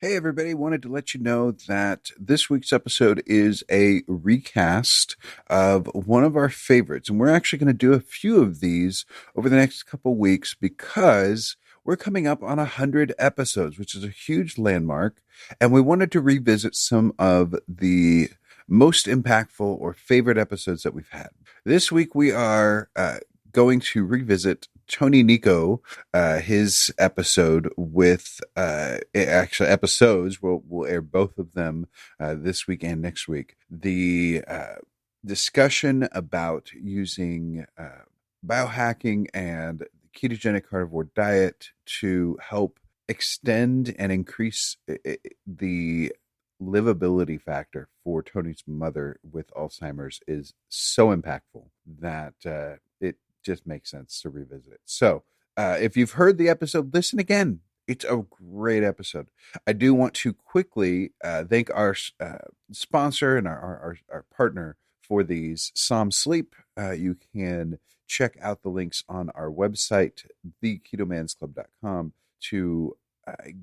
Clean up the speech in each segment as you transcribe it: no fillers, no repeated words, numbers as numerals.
Hey, everybody. Wanted to let you know that this week's episode is a recast of one of our favorites. And we're actually going to do a few of these over the next couple weeks because we're coming up on 100 episodes, which is a huge landmark. And we wanted to revisit some of the most impactful or favorite episodes that we've had. This week, we are going to revisit Toney Nico, his episode with actually episodes. We'll air both of them this week and next week. The discussion about using biohacking and the ketogenic carnivore diet to help extend and increase the livability factor for Tony's mother with Alzheimer's is so impactful that it just makes sense to revisit it. So if you've heard the episode, listen again. It's a great episode. I do want to quickly thank our sponsor and our partner for these, Som Sleep. You can check out the links on our website, theketomansclub.com, to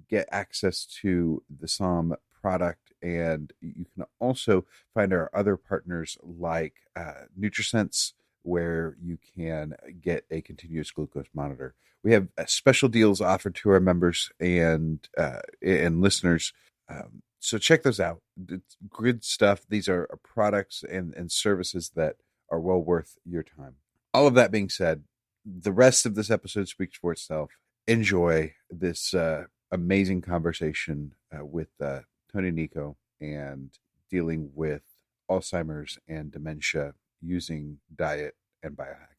get access to the Som product. And you can also find our other partners like NutriSense, where you can get a continuous glucose monitor. We have special deals offered to our members and listeners. So check those out. It's good stuff. These are products and services that are well worth your time. All of that being said, the rest of this episode speaks for itself. Enjoy this amazing conversation with Toney Nico and dealing with Alzheimer's and dementia using diet and biohacking.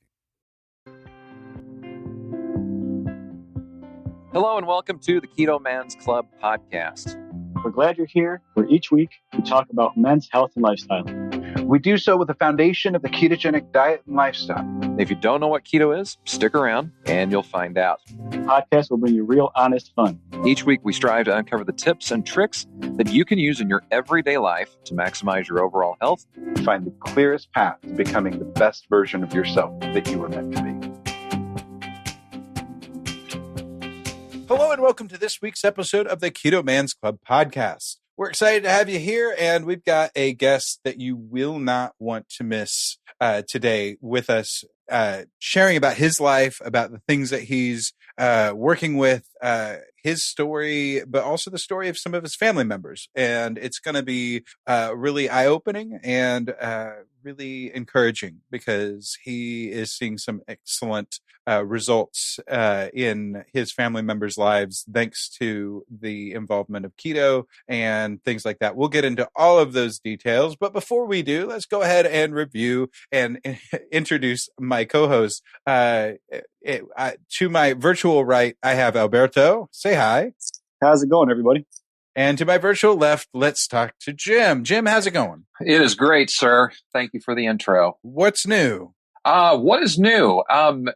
Hello and welcome to the Keto Man's Club podcast. We're glad you're here, where each week we talk about men's health and lifestyle. We do so with the foundation of the ketogenic diet and lifestyle. If you don't know what keto is, stick around and you'll find out. The podcast will bring you real, honest fun. Each week we strive to uncover the tips and tricks that you can use in your everyday life to maximize your overall health. Find the clearest path to becoming the best version of yourself that you were meant to be. Hello and welcome to this week's episode of the Keto Man's Club podcast. We're excited to have you here, and we've got a guest that you will not want to miss today with us, sharing about his life, about the things that he's working with, his story, but also the story of some of his family members. And it's going to be really eye-opening and really encouraging because he is seeing some excellent results in his family members' lives thanks to the involvement of keto and things like that. We'll get into all of those details, but before we do, let's go ahead and review and introduce my co-host. To my virtual right, I have Alberto. Say hi. How's it going, everybody? And to my virtual left, let's talk to Jim. Jim, how's it going? It is great, sir. Thank you for the intro. What's new? What is new?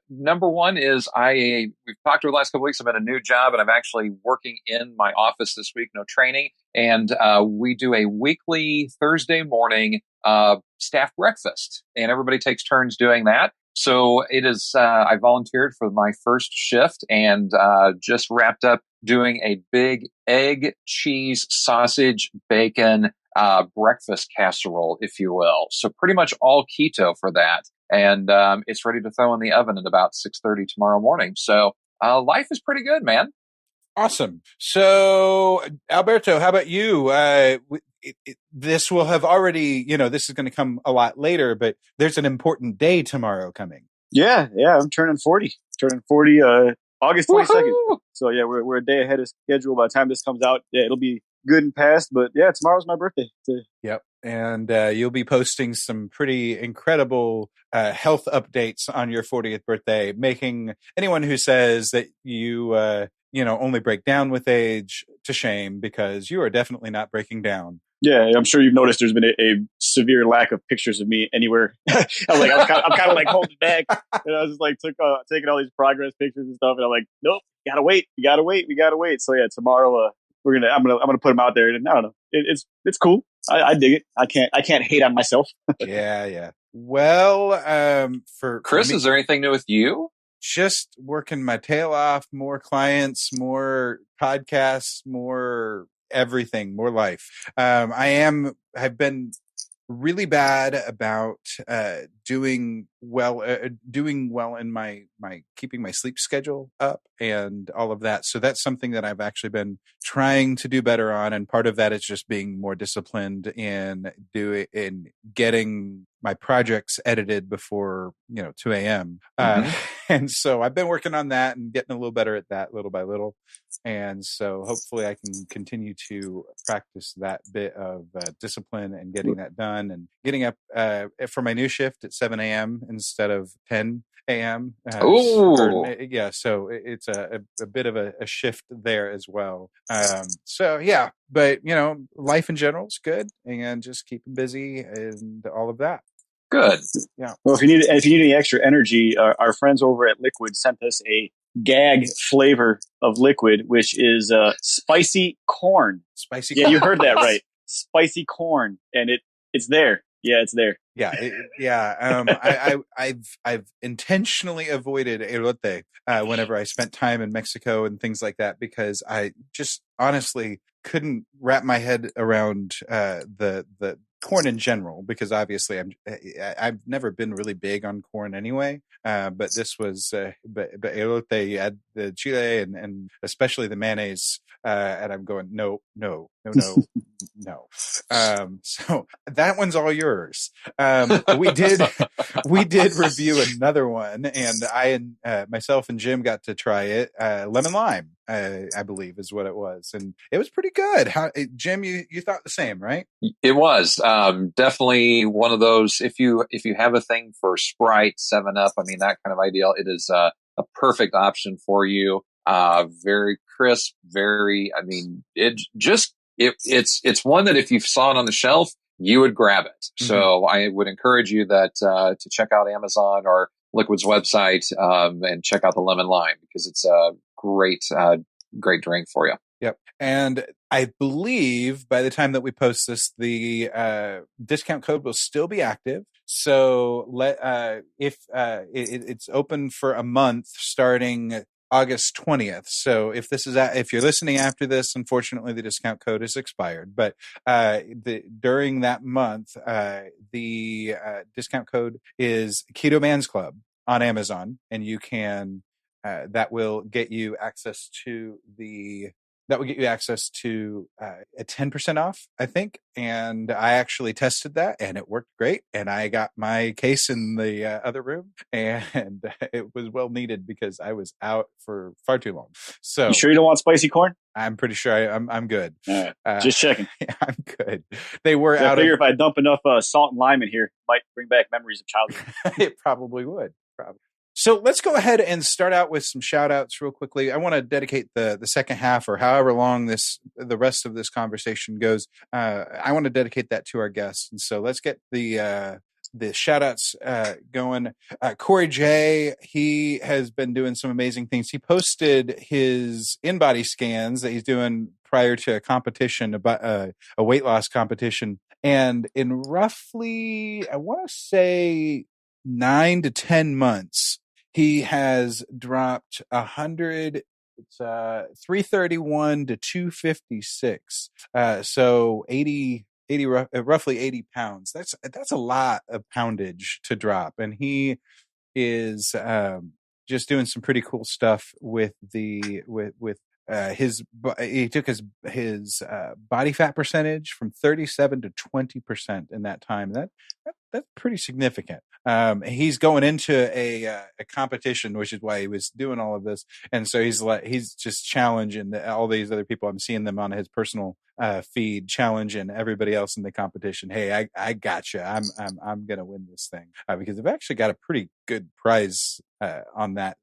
Number one is we've talked over the last couple of weeks. I'm at a new job and I'm actually working in my office this week, no training. And we do a weekly Thursday morning staff breakfast, and everybody takes turns doing that. So it is, I volunteered for my first shift and just wrapped up doing a big egg, cheese, sausage, bacon breakfast casserole, if you will. So pretty much all keto for that. And it's ready to throw in the oven at about 6:30 tomorrow morning. So life is pretty good, man. Awesome. So, Alberto, how about you? This will have already, this is going to come a lot later, but there's an important day tomorrow coming. Yeah, I'm turning 40. August 22nd. Woo-hoo! So yeah, we're a day ahead of schedule. By the time this comes out, yeah, it'll be good and past. But yeah, tomorrow's my birthday. Yep. And you'll be posting some pretty incredible health updates on your 40th birthday, making anyone who says that you only break down with age to shame, because you are definitely not breaking down. Yeah, I'm sure you've noticed there's been a severe lack of pictures of me anywhere. I'm kind of like holding back. And I was just like taking all these progress pictures and stuff, and I'm like, nope, we gotta wait. So yeah, tomorrow I'm gonna put them out there, and I don't know, it's cool. I dig it. I can't hate on myself. Yeah. Well, for Chris, is there anything new with you? Just working my tail off, more clients, more podcasts, more everything, more life. I've been really bad about doing well in my keeping my sleep schedule up and all of that. So that's something that I've actually been trying to do better on, and part of that is just being more disciplined in getting my projects edited before 2 a.m. And so I've been working on that and getting a little better at that little by little. And so hopefully I can continue to practice that bit of discipline and getting that done, and getting up for my new shift at 7 a.m. instead of 10 a.m. Yeah, so it's a bit of a shift there as well. So yeah, but life in general is good, and just keeping busy and all of that. Good. Yeah. Well, if you need any extra energy, our friends over at Liquid sent us a gag flavor of Liquid, which is spicy corn. Spicy. Yeah, you heard that right. Spicy corn, and it's there. Yeah, it's there. Yeah. I've intentionally avoided elote whenever I spent time in Mexico and things like that, because I just honestly couldn't wrap my head around the corn in general, because obviously I've never been really big on corn anyway. But this was but elote, you add the chile and especially the mayonnaise, and I'm going no. So that one's all yours. We did review another one, and myself and Jim got to try it. Lemon lime, I believe is what it was, and it was pretty good. Jim, you thought the same, right? It was definitely one of those. If you have a thing for Sprite, 7-Up, I mean that kind of ideal, it is a perfect option for you. Very crisp, very. I mean, it's one that if you saw it on the shelf, you would grab it. Mm-hmm. So I would encourage you that to check out Amazon or Liquid's website and check out the lemon lime, because it's a great drink for you. Yep. And I believe by the time that we post this, the discount code will still be active. So it's open for a month starting August 20th. So if you're listening after this, unfortunately the discount code is expired. But during that month, the discount code is Keto Man's Club on Amazon, and you can that will get you access to a 10% off, I think. And I actually tested that, and it worked great. And I got my case in the other room, and it was well needed, because I was out for far too long. So, you sure you don't want spicy corn? I'm pretty sure I'm good. Just checking. Yeah, I'm good. They were I figure if I dump enough salt and lime in here, it might bring back memories of childhood. It probably would. So let's go ahead and start out with some shout outs real quickly. I want to dedicate the second half, or however long the rest of this conversation goes. I want to dedicate that to our guests. And so let's get the shout outs going. Corey J, he has been doing some amazing things. He posted his in-body scans that he's doing prior to a competition, about a weight loss competition. And in roughly, I want to say 9 to 10 months, he has dropped 100. It's 331 to 256. So 80, roughly 80 pounds. That's a lot of poundage to drop. And he is just doing some pretty cool stuff with he took his body fat percentage from 37 to 20% in that time. That's pretty significant. He's going into a competition, which is why he was doing all of this. And so he's just challenging all these other people. I'm seeing them on his personal feed, challenging everybody else in the competition. Hey, I got you. I'm going to win this thing, because they've actually got a pretty good prize on that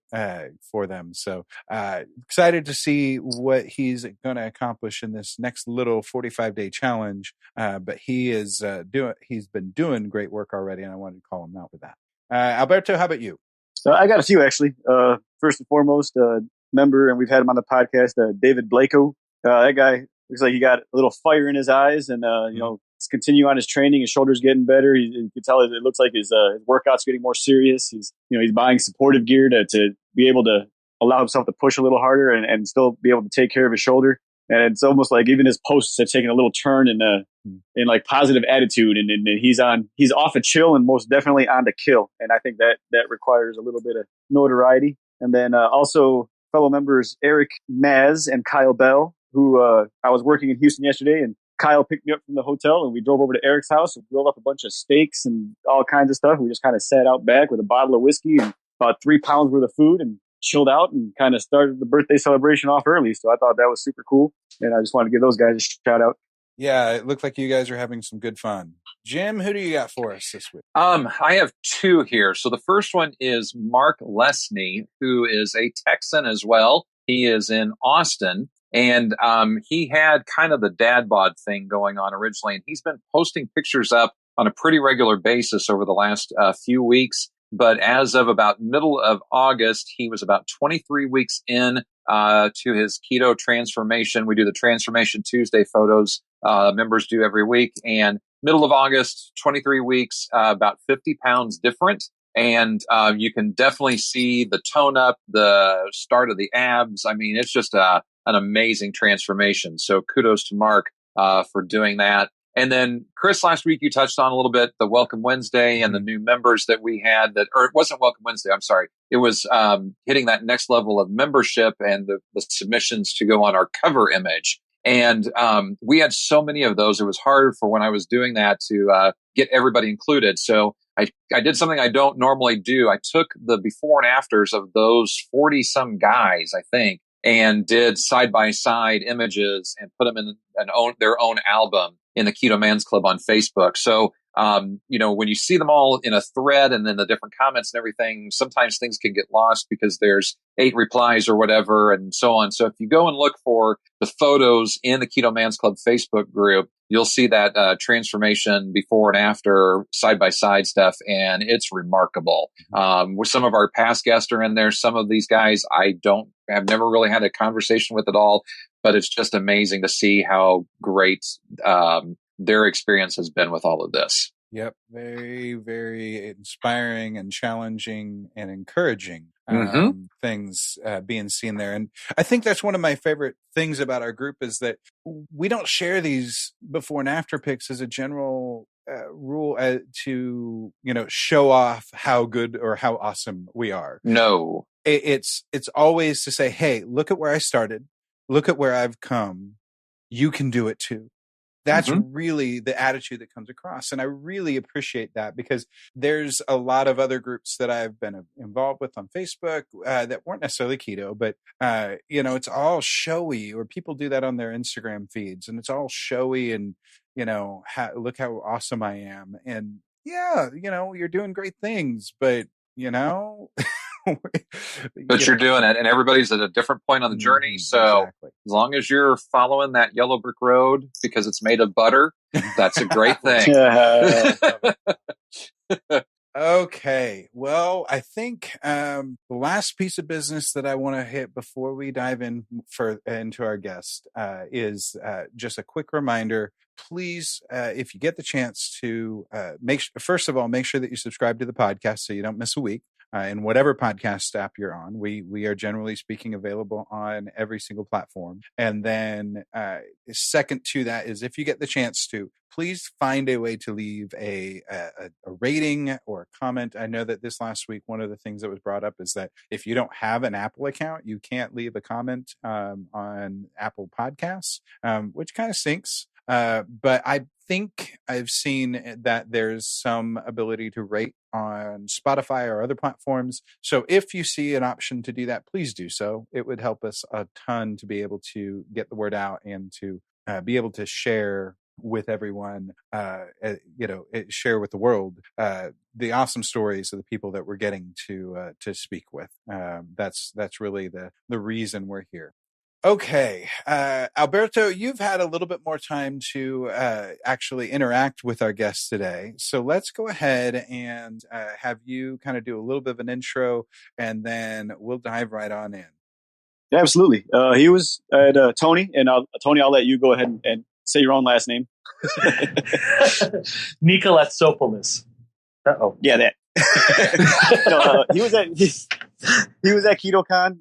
for them. So excited to see what he's going to accomplish in this next little 45-day challenge. But he's been doing great work already, and I wanted to call him out with that. Alberto, how about you? I got a few, actually. First and foremost, member, and we've had him on the podcast, David Blako. That guy looks like he got a little fire in his eyes, and he's continue on his training. His shoulder's getting better. You can tell it looks like his workouts getting more serious. He's buying supportive gear to be able to allow himself to push a little harder and still be able to take care of his shoulder. And it's almost like even his posts have taken a little turn in like positive attitude, and he's off a chill and most definitely on the kill. And I think that requires a little bit of notoriety. And then also fellow members Eric Maz and Kyle Bell, who I was working in Houston yesterday, and Kyle picked me up from the hotel, and we drove over to Eric's house and grilled up a bunch of steaks and all kinds of stuff. We just kind of sat out back with a bottle of whiskey and about 3 pounds worth of food and chilled out and kind of started the birthday celebration off early. So I thought that was super cool. And I just wanted to give those guys a shout out. Yeah, it looked like you guys are having some good fun. Jim, who do you got for us this week? I have 2 here. So the first one is Mark Lesney, who is a Texan as well. He is in Austin. And he had kind of the dad bod thing going on originally. And he's been posting pictures up on a pretty regular basis over the last few weeks. But as of about middle of August, he was about 23 weeks in to his keto transformation. We do the Transformation Tuesday photos members do every week. And middle of August, 23 weeks, about 50 pounds different. And you can definitely see the tone up, the start of the abs. I mean, it's just an amazing transformation. So kudos to Mark for doing that. And then, Chris, last week you touched on a little bit the Welcome Wednesday and the new members that we had or it wasn't Welcome Wednesday, I'm sorry. It was hitting that next level of membership and the submissions to go on our cover image. And we had so many of those. It was hard for when I was doing that to get everybody included. So I did something I don't normally do. I took the before and afters of those 40 some guys, I think, and did side-by-side images and put them in their own album in the Keto Man's Club on Facebook. So, when you see them all in a thread and then the different comments and everything, sometimes things can get lost because there's 8 replies or whatever and so on. So if you go and look for the photos in the Keto Man's Club Facebook group, you'll see that transformation before and after side-by-side stuff, and it's remarkable. With some of our past guests are in there. Some of these guys have never really had a conversation with at all, but it's just amazing to see how great their experience has been with all of this. Yep. Very, very inspiring and challenging and encouraging things being seen there. And I think that's one of my favorite things about our group is that we don't share these before and after pics as a general rule to, show off how good or how awesome we are. No. It's always to say, hey, look at where I started. Look at where I've come. You can do it too. That's really the attitude that comes across. And I really appreciate that because there's a lot of other groups that I've been involved with on Facebook that weren't necessarily keto, but, it's all showy, or people do that on their Instagram feeds, and it's all showy and, look how awesome I am. And yeah, you're doing great things, but, but you're doing it, and everybody's at a different point on the journey. So exactly. As long as you're following that yellow brick road because it's made of butter, that's a great thing. Okay. Well, I think the last piece of business that I want to hit before we dive into our guest is just a quick reminder. Please, if you get the chance to first of all, make sure that you subscribe to the podcast so you don't miss a week. In whatever podcast app you're on, we are generally speaking available on every single platform. And then second to that is if you get the chance to, please find a way to leave a rating or a comment. I know that this last week, one of the things that was brought up is that if you don't have an Apple account, you can't leave a comment on Apple Podcasts, which kind of stinks. But I think I've seen that there's some ability to rate on Spotify or other platforms. So if you see an option to do that, please do so. It would help us a ton to be able to get the word out and to be able to share with everyone, share with the world the awesome stories of the people that we're getting to speak with. That's really the reason we're here. Okay. Alberto, you've had a little bit more time to actually interact with our guests today. So let's go ahead and have you kind of do a little bit of an intro, and then we'll dive right on in. Yeah, absolutely. He was at Toney, and Toney, I'll let you go ahead and say your own last name. Nikolatsopoulos. Uh-oh. Yeah, that. No, he was at KetoCon,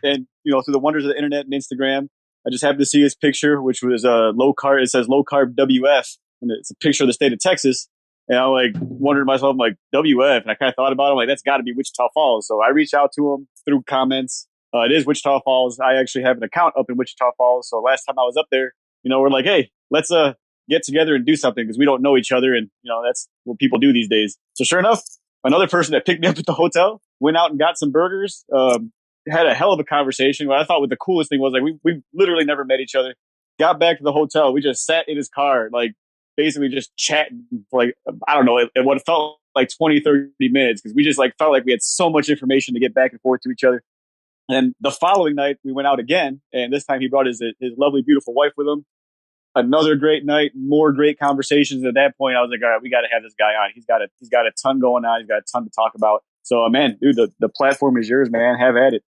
and through the wonders of the internet and Instagram, I just happened to see his picture, which was low carb. It says low carb WF, and it's a picture of the state of Texas. And I like wondered to myself, I'm like, WF, and I kind of thought about it. I'm like, that's got to be Wichita Falls. So I reached out to him through comments. It is Wichita Falls. I actually have an account up in Wichita Falls. So last time I was up there, we're like, hey, let's get together and do something because we don't know each other, and that's what people do these days. So sure enough, another person that picked me up at the hotel went out and got some burgers. Had a hell of a conversation. What I thought was the coolest thing was like we literally never met each other. Got back to the hotel, we just sat in his car, like basically just chatting for like I don't know, what felt like 20, 30 minutes because we just like felt like we had so much information to get back and forth to each other. And the following night we went out again, and this time he brought his lovely, beautiful wife with him. Another great night, more great conversations. At that point, I was like, all right, we got to have this guy on. He's got a ton going on. He's got a ton to talk about. So, man, dude, the platform is yours, man. Have at it.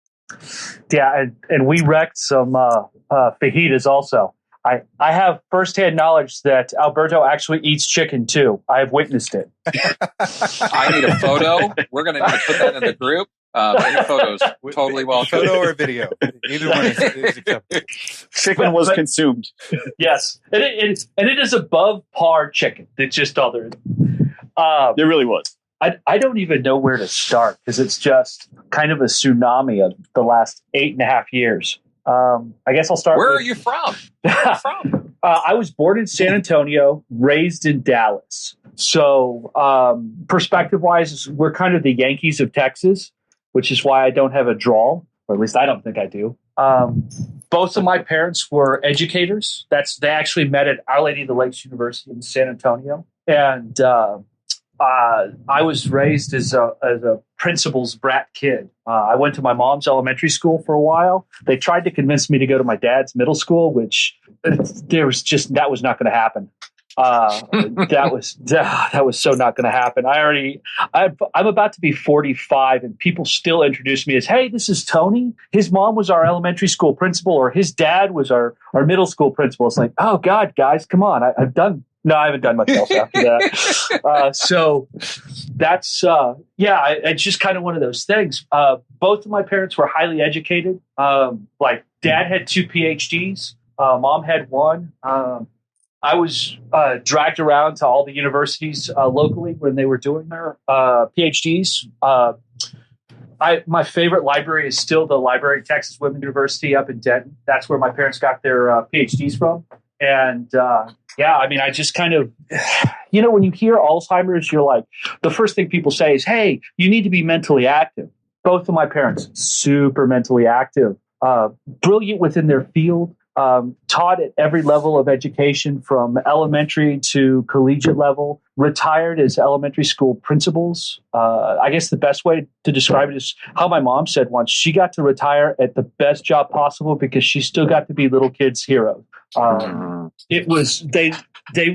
Yeah, and we wrecked some fajitas also. I have firsthand knowledge that Alberto actually eats chicken too. I have witnessed it. I need a photo. We're going to need to put that in the group. Any photos, totally welcome. Photo or video, either one is acceptable. Chicken was consumed. Yes, and it is above par chicken. It's just all there is. It really was. I don't even know where to start because it's just kind of a tsunami of the last 8.5 years. I guess I'll start. Where are you from? I was born in San Antonio, raised in Dallas. So perspective-wise, we're kind of the Yankees of Texas, which is why I don't have a drawl, or at least I don't think I do. Both of my parents were educators. They actually met at Our Lady of the Lakes University in San Antonio. And I was raised as a principal's brat kid. I went to my mom's elementary school for a while. They tried to convince me to go to my dad's middle school, which that was not going to happen. That was so not going to happen. I'm about to be 45 and people still introduce me as, hey, this is Toney. His mom was our elementary school principal, or his dad was our middle school principal. It's like, oh God, guys, come on. I haven't done much else after that. So that's, it's just kind of one of those things. Both of my parents were highly educated. Like dad had 2 PhDs. Mom had 1. I was dragged around to all the universities locally when they were doing their PhDs. My favorite library is still the Library of Texas Women's University up in Denton. That's where my parents got their PhDs from. And I just kind of, when you hear Alzheimer's, you're like, the first thing people say is, hey, you need to be mentally active. Both of my parents, super mentally active, brilliant within their field. Taught at every level of education from elementary to collegiate level, retired as elementary school principals. I guess the best way to describe it is how my mom said once, she got to retire at the best job possible because she still got to be little kids' heroes. It was, they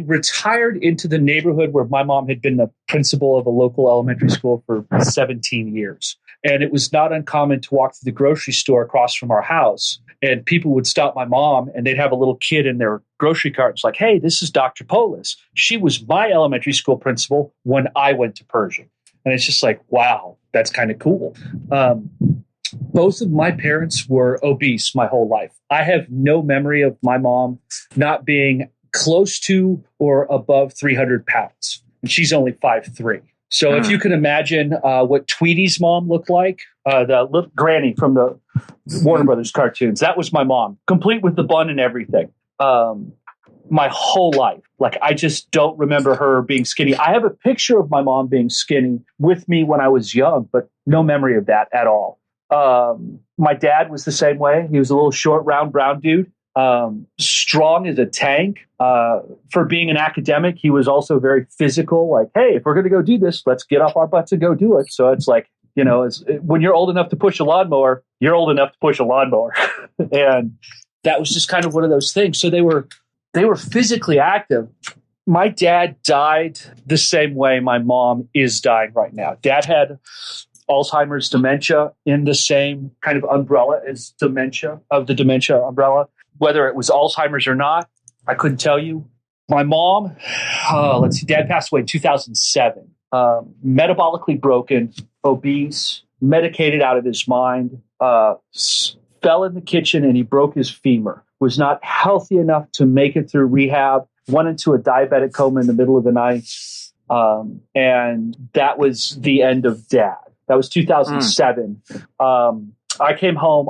retired into the neighborhood where my mom had been the principal of a local elementary school for 17 years. And it was not uncommon to walk through the grocery store across from our house. And people would stop my mom and they'd have a little kid in their grocery cart. It's like, hey, this is Dr. Polis. She was my elementary school principal when I went to Pershing. And it's just like, wow, that's kind of cool. Both of my parents were obese my whole life. I have no memory of my mom not being close to or above 300 pounds. And she's only 5'3". So if you can imagine what Tweety's mom looked like, the little granny from the Warner Brothers cartoons, that was my mom, complete with the bun and everything. My whole life, like I just don't remember her being skinny. I have a picture of my mom being skinny with me when I was young, but no memory of that at all. My dad was the same way. He was a little short, round, brown dude. Strong as a tank. For being an academic, he was also very physical. Like, hey, if we're going to go do this, let's get off our butts and go do it. So it's like, when you're old enough to push a lawnmower, you're old enough to push a lawnmower. And that was just kind of one of those things. So they were physically active. My dad died the same way my mom is dying right now. Dad had Alzheimer's, dementia in the same kind of umbrella as dementia, of the dementia umbrella. Whether it was Alzheimer's or not, I couldn't tell you. My mom, Dad passed away in 2007. Metabolically broken, obese, medicated out of his mind, fell in the kitchen and he broke his femur, was not healthy enough to make it through rehab, went into a diabetic coma in the middle of the night. And that was the end of Dad. That was 2007. I came home.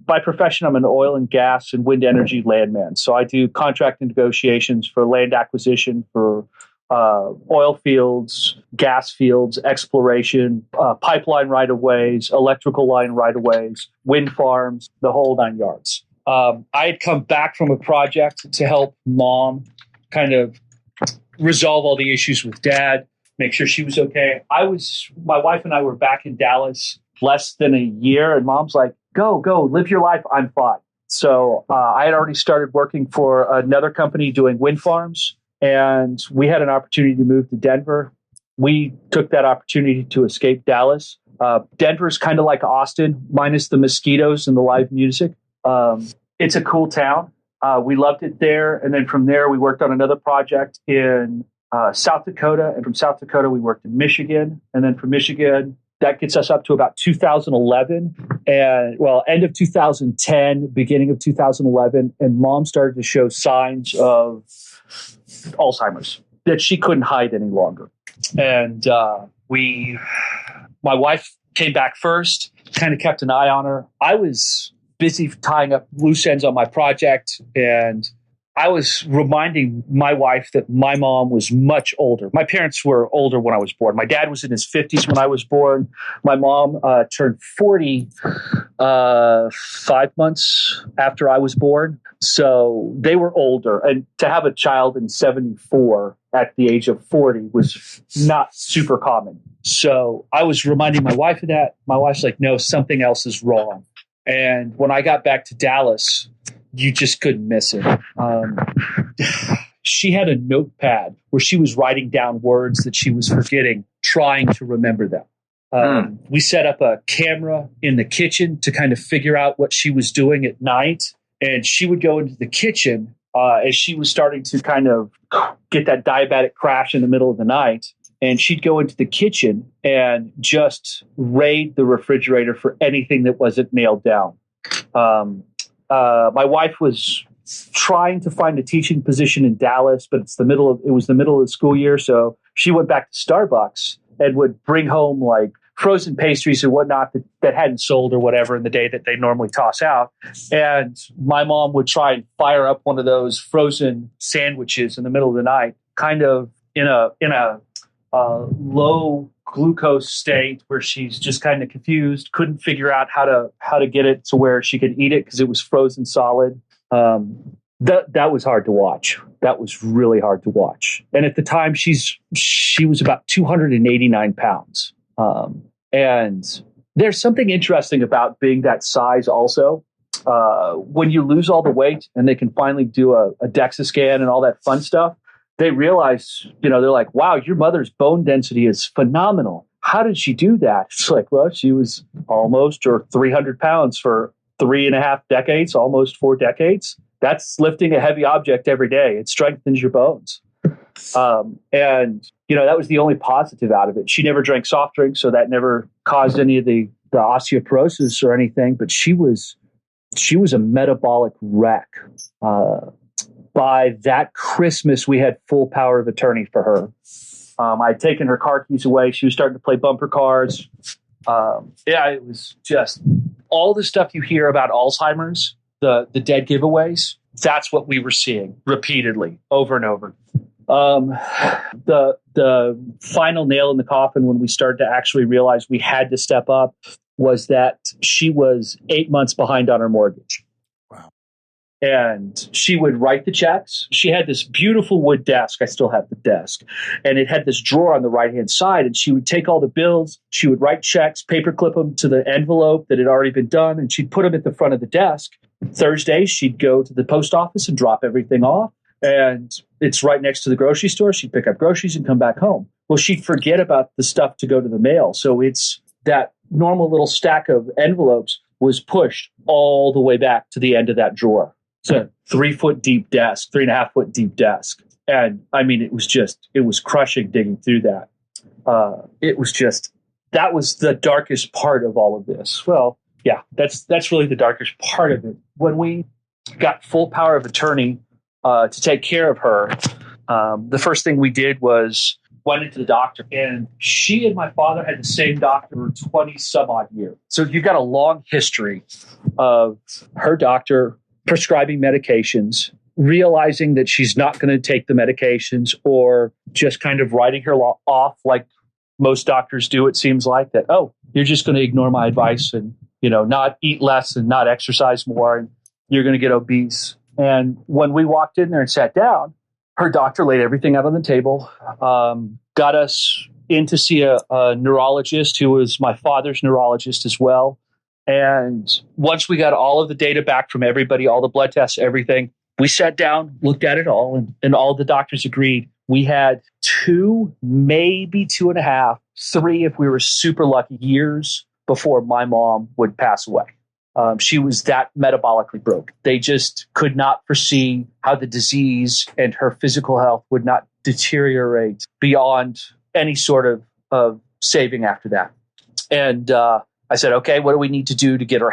By profession, I'm an oil and gas and wind energy landman. So I do contract negotiations for land acquisition for oil fields, gas fields, exploration, pipeline right-of-ways, electrical line right-of-ways, wind farms, the whole 9 yards. I had come back from a project to help Mom kind of resolve all the issues with Dad, make sure she was okay. My wife and I were back in Dallas less than a year, and Mom's like, go, live your life. I'm fine. So I had already started working for another company doing wind farms, and we had an opportunity to move to Denver. We took that opportunity to escape Dallas. Denver is kind of like Austin, minus the mosquitoes and the live music. It's a cool town. We loved it there. And then from there, we worked on another project in South Dakota. And from South Dakota, we worked in Michigan. And then from Michigan, that gets us up to about 2011. And end of 2010, beginning of 2011. And Mom started to show signs of Alzheimer's that she couldn't hide any longer. And my wife came back first, kind of kept an eye on her. I was busy tying up loose ends on my project, and I was reminding my wife that my mom was much older. My parents were older when I was born. My dad was in his 50s when I was born. My mom turned 40 5 months after I was born. So they were older. And to have a child in 74 at the age of 40 was not super common. So I was reminding my wife of that. My wife's like, no, something else is wrong. And when I got back to Dallas, you just couldn't miss it. She had a notepad where she was writing down words that she was forgetting, trying to remember them. We set up a camera in the kitchen to kind of figure out what she was doing at night. And she would go into the kitchen as she was starting to kind of get that diabetic crash in the middle of the night. And she'd go into the kitchen and just raid the refrigerator for anything that wasn't nailed down. My wife was trying to find a teaching position in Dallas, but it was the middle of the school year. So she went back to Starbucks and would bring home like frozen pastries and whatnot that hadn't sold or whatever in the day that they normally toss out. And my mom would try and fire up one of those frozen sandwiches in the middle of the night, kind of in a low glucose state where she's just kind of confused, couldn't figure out how to get it to where she could eat it because it was frozen solid. That was hard to watch. That was really hard to watch. And at the time, she was about 289 pounds. And there's something interesting about being that size also. When you lose all the weight and they can finally do a DEXA scan and all that fun stuff, they realize, they're like, wow, your mother's bone density is phenomenal. How did she do that? It's like, well, she was almost or 300 pounds for 3.5 decades, almost 4 decades. That's lifting a heavy object every day. It strengthens your bones. And that was the only positive out of it. She never drank soft drinks, so that never caused any of the osteoporosis or anything. But she was a metabolic wreck. By that Christmas, we had full power of attorney for her. I'd taken her car keys away. She was starting to play bumper cars. It was just all the stuff you hear about Alzheimer's, the dead giveaways. That's what we were seeing repeatedly over and over. The final nail in the coffin when we started to actually realize we had to step up was that she was 8 months behind on her mortgage. Wow. And she would write the checks. She had this beautiful wood desk. I still have the desk. And it had this drawer on the right-hand side. And she would take all the bills. She would write checks, paperclip them to the envelope that had already been done. And she'd put them at the front of the desk. Thursdays, she'd go to the post office and drop everything off. And it's right next to the grocery store. She'd pick up groceries and come back home. Well, she'd forget about the stuff to go to the mail. So it's that normal little stack of envelopes was pushed all the way back to the end of that drawer. It's a 3-foot deep desk, 3.5-foot deep desk. And I mean, it was crushing digging through that. That was the darkest part of all of this. Well, yeah, that's really the darkest part of it. When we got full power of attorney to take care of her. The first thing we did was went into the doctor, and she and my father had the same doctor for 20 some odd years. So you've got a long history of her doctor prescribing medications, realizing that she's not going to take the medications, or just kind of writing her off like most doctors do, it seems like, that, oh, you're just going to ignore my advice and, not eat less and not exercise more, and you're going to get obese. And when we walked in there and sat down, her doctor laid everything out on the table, got us in to see a neurologist who was my father's neurologist as well. And once we got all of the data back from everybody, all the blood tests, everything, we sat down, looked at it all, and all the doctors agreed. We had 2, maybe 2.5, 3, if we were super lucky, years before my mom would pass away. She was that metabolically broke. They just could not foresee how the disease and her physical health would not deteriorate beyond any sort of saving after that. And I said, okay, what do we need to do to get her,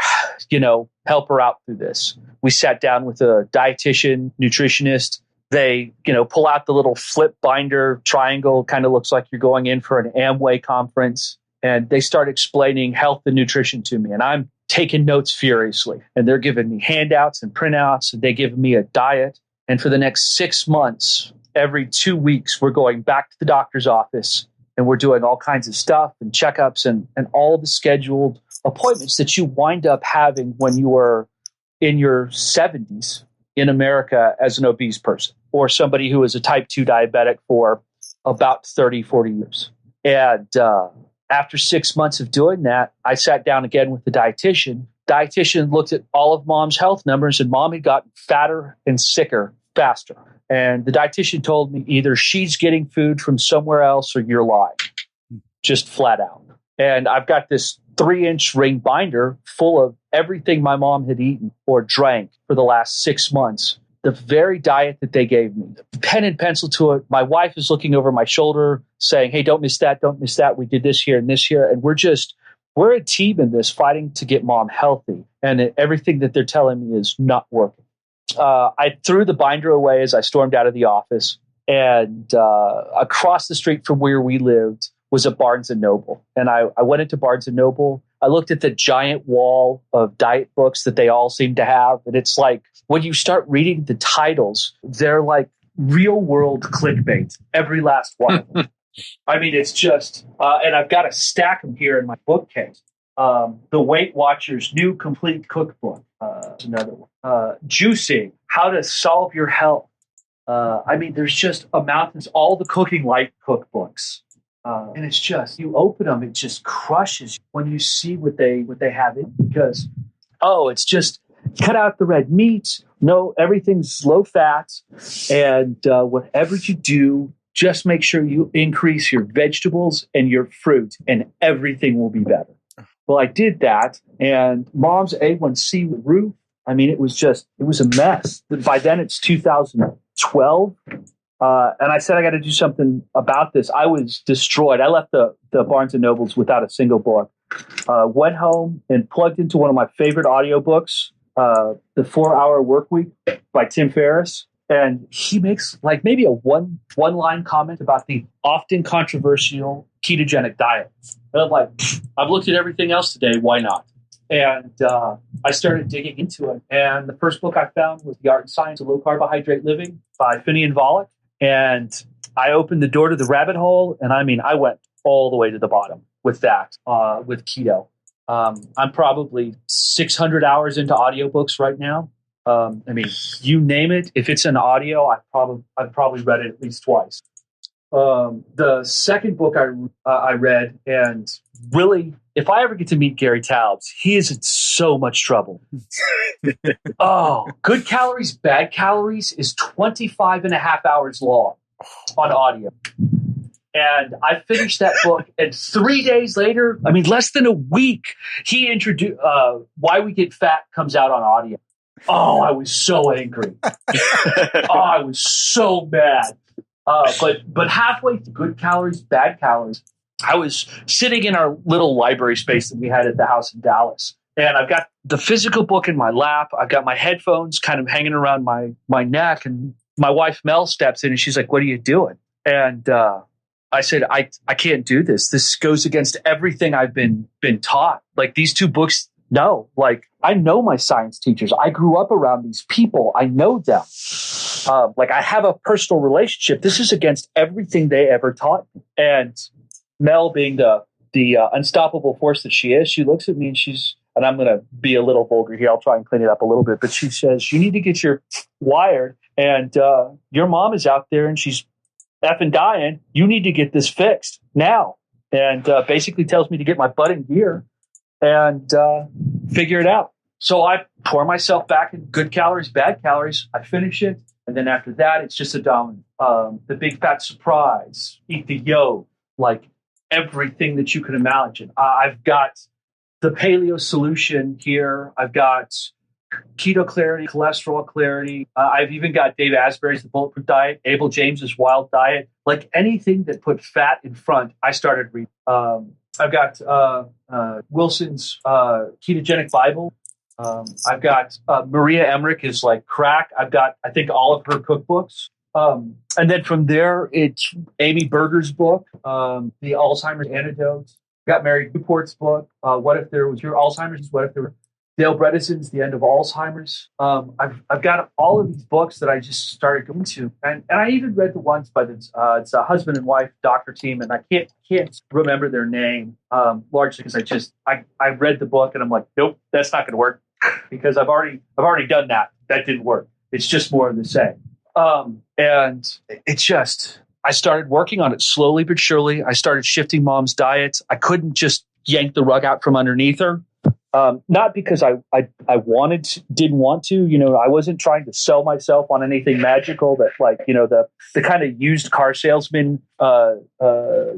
help her out through this? We sat down with a dietitian, nutritionist. They, pull out the little flip binder triangle, kind of looks like you're going in for an Amway conference. And they start explaining health and nutrition to me. And I'm taking notes furiously. And they're giving me handouts and printouts. And they give me a diet. And for the next 6 months, every 2 weeks, we're going back to the doctor's office. And we're doing all kinds of stuff and checkups and all the scheduled appointments that you wind up having when you are in your 70s in America as an obese person, or somebody who is a type 2 diabetic for about 30, 40 years. And after 6 months of doing that, I sat down again with the dietitian. Dietitian looked at all of mom's health numbers, and mom had gotten fatter and sicker faster. And the dietitian told me either she's getting food from somewhere else or you're lying, just flat out. And I've got this 3-inch ring binder full of everything my mom had eaten or drank for the last 6 months. The very diet that they gave me, pen and pencil to it. My wife is looking over my shoulder saying, hey, don't miss that. Don't miss that. We did this here and this here. And we're a team in this, fighting to get mom healthy. And everything that they're telling me is not working. I threw the binder away as I stormed out of the office, and across the street from where we lived was a Barnes & Noble. And I went into Barnes & Noble. I looked at the giant wall of diet books that they all seem to have. And it's like, when you start reading the titles, they're like real world clickbait, every last one of them. I mean, it's just, and I've got a stack of them here in my bookcase. The Weight Watchers New Complete Cookbook. Another one. Juicing, How to Solve Your Health. I mean, there's just a mountains, all the Cooking Light cookbooks. And it's just, you open them, it just crushes you when you see what they have in, because, it's just cut out the red meat. No, everything's low fat. And whatever you do, just make sure you increase your vegetables and your fruit, and everything will be better. Well, I did that, and mom's A1C was roof. I mean, it was a mess. By then, it's 2012. And I said, I got to do something about this. I was destroyed. I left the Barnes & Nobles without a single book. Went home and plugged into one of my favorite audiobooks, The 4-Hour Workweek by Tim Ferriss. And he makes like maybe a one-line comment about the often controversial ketogenic diet. And I'm like, I've looked at everything else today. Why not? And I started digging into it. And the first book I found was The Art and Science of Low Carbohydrate Living by Finian Volek. And I opened the door to the rabbit hole. And I mean, I went all the way to the bottom with that, with keto. I'm probably 600 hours into audiobooks right now. I mean, you name it. If it's an audio, I've probably read it at least twice. The second book I read, and really, if I ever get to meet Gary Taubes, he is in so much trouble. Good Calories, Bad Calories is 25 and a half hours long on audio. And I finished that book, and 3 days later, I mean, less than a week, he introduced Why We Get Fat comes out on audio. I was so angry. I was so mad. But halfway through Good Calories, Bad Calories, I was sitting in our little library space that we had at the house in Dallas. And I've got the physical book in my lap. I've got my headphones kind of hanging around my neck. And my wife, Mel, steps in and she's like, "What are you doing?" And I said, I can't do this. This goes against everything I've been taught. Like these two books, no. Like I know my science teachers. I grew up around these people. I know them. Like I have a personal relationship. This is against everything they ever taught me. And Mel, being the unstoppable force that she is, she looks at me and I'm going to be a little vulgar here. I'll try and clean it up a little bit. But she says, "You need to get your wired. And your mom is out there and she's effing dying. You need to get this fixed now." And basically tells me to get my butt in gear and figure it out. So I pour myself back in good calories, bad calories. I finish it. And then after that, it's just a dominant. The big fat surprise, eat the yolk, like everything that you can imagine. I've got the paleo solution here. I've got keto clarity, cholesterol clarity. I've even got Dave Asbury's The Bulletproof Diet, Abel James's Wild Diet. Like anything that put fat in front, I started reading. I've got Wilson's Ketogenic Bible. I've got Maria Emmerich is like crack. I've got, I think, all of her cookbooks. And then from there, it's Amy Berger's book, The Alzheimer's Antidote. Got Mary Newport's book, What If There Was Your Alzheimer's? What If There Were Dale Bredesen's The End of Alzheimer's. I've got all of these books that I just started going to, and I even read the ones by it's a husband and wife doctor team, and I can't remember their name largely because I read the book and I'm like, nope, that's not going to work because I've already done that. That didn't work. It's just more of the same. And it's just, I started working on it slowly but surely. I started shifting mom's diet. I couldn't just yank the rug out from underneath her. Not because I didn't want to, I wasn't trying to sell myself on anything magical that the kind of used car salesman,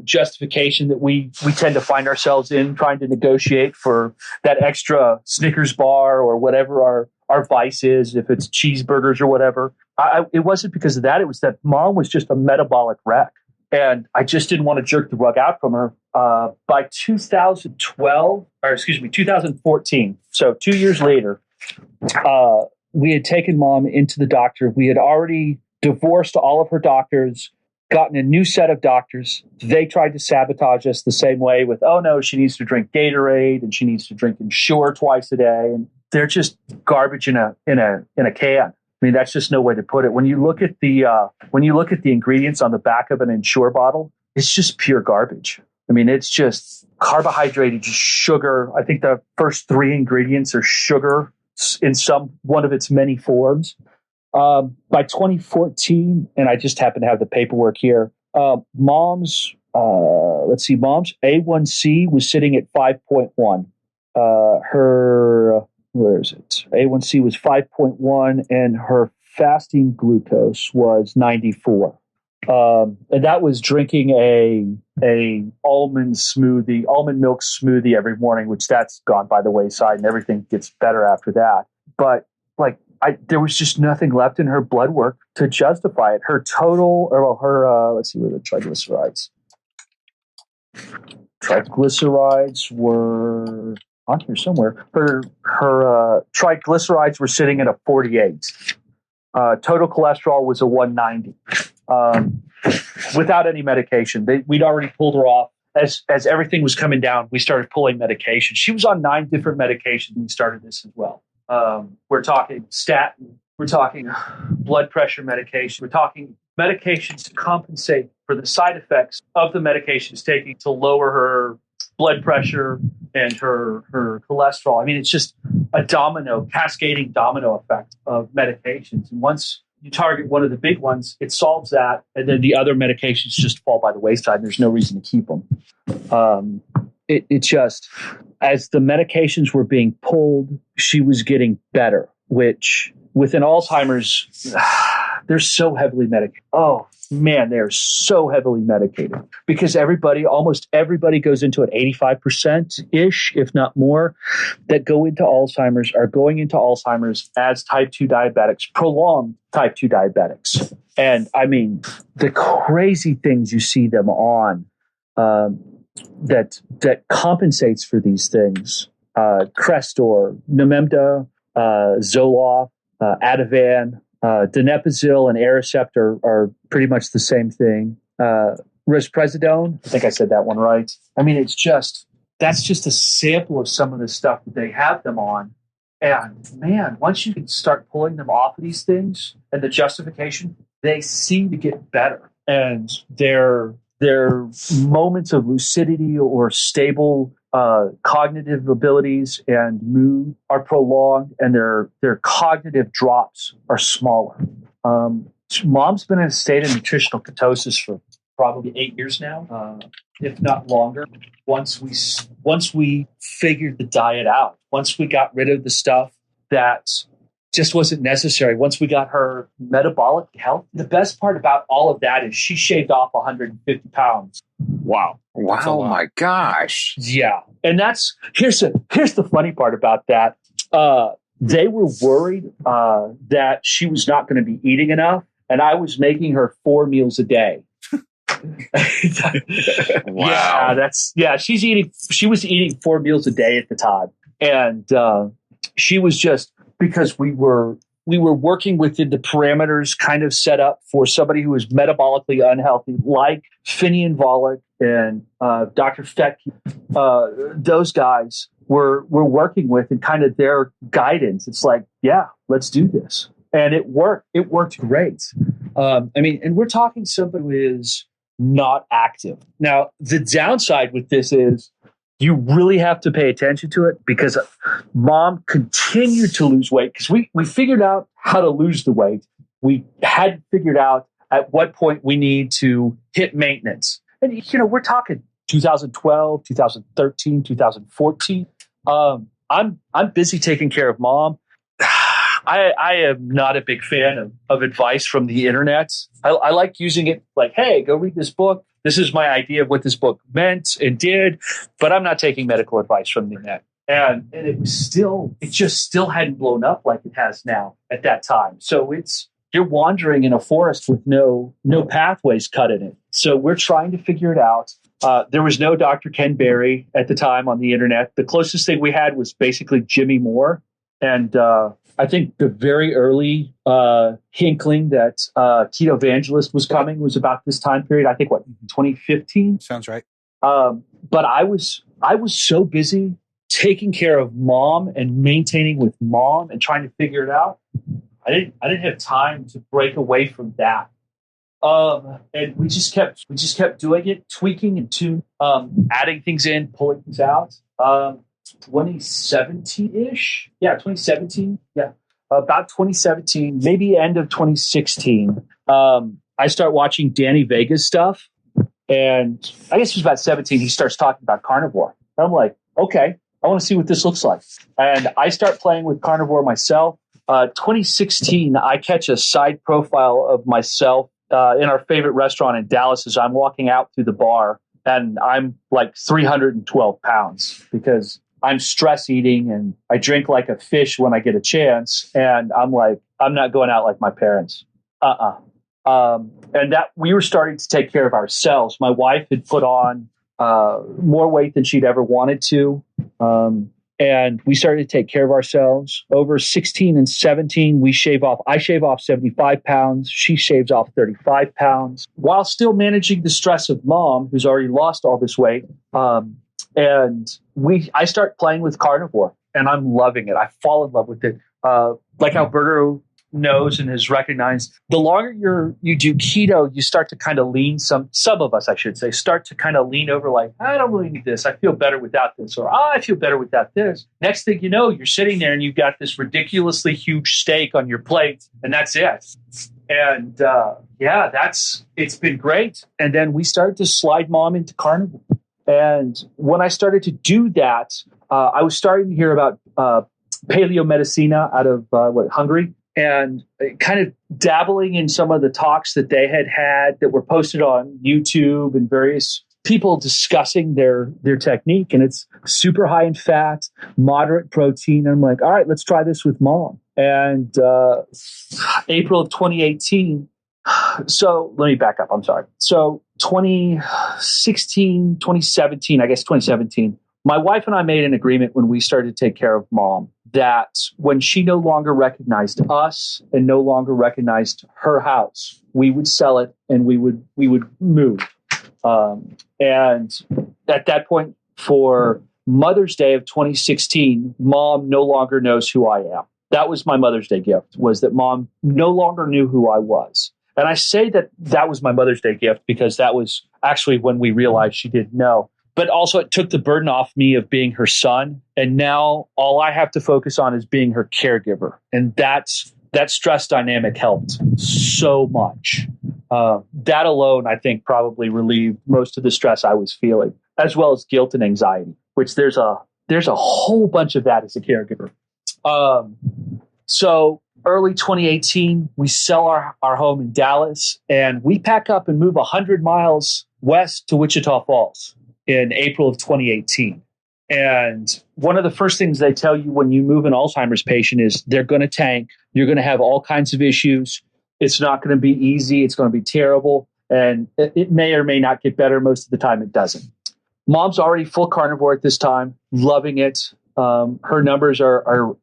justification that we tend to find ourselves in trying to negotiate for that extra Snickers bar or whatever our vice is, if it's cheeseburgers or whatever. It wasn't because of that. It was that mom was just a metabolic wreck. And I just didn't want to jerk the rug out from her. By 2014, so 2 years later, we had taken mom into the doctor. We had already divorced all of her doctors, gotten a new set of doctors. They tried to sabotage us the same way with, oh no, she needs to drink Gatorade and she needs to drink Ensure twice a day. And they're just garbage in a can. I mean, that's just no way to put it. When you look at the ingredients on the back of an Ensure bottle, it's just pure garbage. I mean, it's just carbohydrated, just sugar. I think the first three ingredients are sugar in one of its many forms. By 2014, and I just happen to have the paperwork here, mom's A1C was sitting at 5.1. Where is it? A1C was 5.1 and her fasting glucose was 94. And that was drinking a almond milk smoothie every morning, which that's gone by the wayside and everything gets better after that. But there was just nothing left in her blood work to justify it. Her total, let's see where the triglycerides. Triglycerides were on here somewhere. Her triglycerides were sitting at a 48. Total cholesterol was a 190. Without any medication, we'd already pulled her off. As everything was coming down, we started pulling medication. She was on 9 different medications when we started this as well. We're talking statin. We're talking blood pressure medication. We're talking medications to compensate for the side effects of the medications taking to lower her blood pressure and her cholesterol. I mean, it's just a cascading domino effect of medications. And once you target one of the big ones, it solves that. And then the other medications just fall by the wayside. And there's no reason to keep them. It just, as the medications were being pulled, she was getting better, which within Alzheimer's, they're so heavily medicated. Oh, man, they're so heavily medicated because almost everybody goes into it. 85%-ish, if not more, that go into Alzheimer's are going into Alzheimer's as type 2 diabetics, prolonged type 2 diabetics. And I mean, the crazy things you see them on that compensates for these things Crestor, Namenda, Zoloft, Ativan, donepezil, and Aricept are pretty much the same thing. Risperidone, I think I said that one right. I mean, that's just a sample of some of the stuff that they have them on. And man, once you can start pulling them off of these things and the justification, they seem to get better. And their moments of lucidity or stable cognitive abilities and mood are prolonged, and their cognitive drops are smaller. Mom's been in a state of nutritional ketosis for probably 8 years now, if not longer. Once we figured the diet out, once we got rid of the stuff that just wasn't necessary, once we got her metabolic health, the best part about all of that is she shaved off 150 pounds. Wow. Wow, my gosh. Yeah. And here's the funny part about that. They were worried that she was not going to be eating enough, and I was making her 4 meals a day. Wow. She was eating 4 meals a day at the time. And she was just, because we were working within the parameters kind of set up for somebody who was metabolically unhealthy, like Finian Volek and Dr. Fettke. Those guys were working with, and kind of their guidance. It's like, yeah, let's do this. And it worked. It worked great. And we're talking somebody who is not active. Now, the downside with this is you really have to pay attention to it, because Mom continued to lose weight, because we figured out how to lose the weight. We had figured out at what point we need to hit maintenance. And, we're talking 2012, 2013, 2014. I'm busy taking care of Mom. I am not a big fan of advice from the internet. I like using it like, hey, go read this book. This is my idea of what this book meant and did, but I'm not taking medical advice from the internet. And it just still hadn't blown up like it has now at that time. So you're wandering in a forest with no pathways cut in it. So we're trying to figure it out. There was no Dr. Ken Berry at the time on the internet. The closest thing we had was basically Jimmy Moore. And I think the very early inkling that Keto Evangelist was coming was about this time period. I think 2015 sounds right. But I was so busy taking care of Mom and maintaining with Mom and trying to figure it out. I didn't have time to break away from that. And we just kept doing it, tweaking and tuning, adding things in, pulling things out. 2017-ish. Yeah, 2017. Yeah. About 2017, maybe end of 2016. I start watching Danny Vega's stuff. And I guess it was about 17. He starts talking about carnivore. And I'm like, okay, I want to see what this looks like. And I start playing with carnivore myself. 2016, I catch a side profile of myself in our favorite restaurant in Dallas as I'm walking out through the bar. And I'm like 312 pounds because I'm stress eating and I drink like a fish when I get a chance. And I'm like, I'm not going out like my parents. And that we were starting to take care of ourselves. My wife had put on more weight than she'd ever wanted to. And we started to take care of ourselves. Over 16 and 17, I shave off 75 pounds. She shaves off 35 pounds while still managing the stress of Mom, who's already lost all this weight. And I start playing with carnivore, and I'm loving it. I fall in love with it. Like Alberto knows and has recognized, the longer you do keto, you start to kind of lean, some of us, I should say, start to kind of lean over like, I don't really need this. I feel better without this. Or I feel better without this. Next thing you know, you're sitting there and you've got this ridiculously huge steak on your plate, and that's it. And it's been great. And then we started to slide Mom into carnivore. And when I started to do that, I was starting to hear about Paleomedicina out of Hungary, and kind of dabbling in some of the talks that they had that were posted on YouTube and various people discussing their technique. And it's super high in fat, moderate protein. And I'm like, all right, let's try this with Mom. And April of 2018. So let me back up. I'm sorry. So 2016, 2017, I guess 2017, My wife and I made an agreement when we started to take care of Mom that when she no longer recognized us and no longer recognized her house, we would sell it and we would move. And at that point, for Mother's Day of 2016, Mom no longer knows who I am. That was my Mother's Day gift, was that Mom no longer knew who I was. And I say that was my Mother's Day gift because that was actually when we realized she didn't know. But also it took the burden off me of being her son. And now all I have to focus on is being her caregiver. And that stress dynamic helped so much. That alone, I think, probably relieved most of the stress I was feeling, as well as guilt and anxiety, which there's a whole bunch of that as a caregiver. So early 2018, we sell our home in Dallas, and we pack up and move 100 miles west to Wichita Falls in April of 2018. And one of the first things they tell you when you move an Alzheimer's patient is they're going to tank. You're going to have all kinds of issues. It's not going to be easy. It's going to be terrible. And it may or may not get better. Most of the time, it doesn't. Mom's already full carnivore at this time, loving it. Her numbers are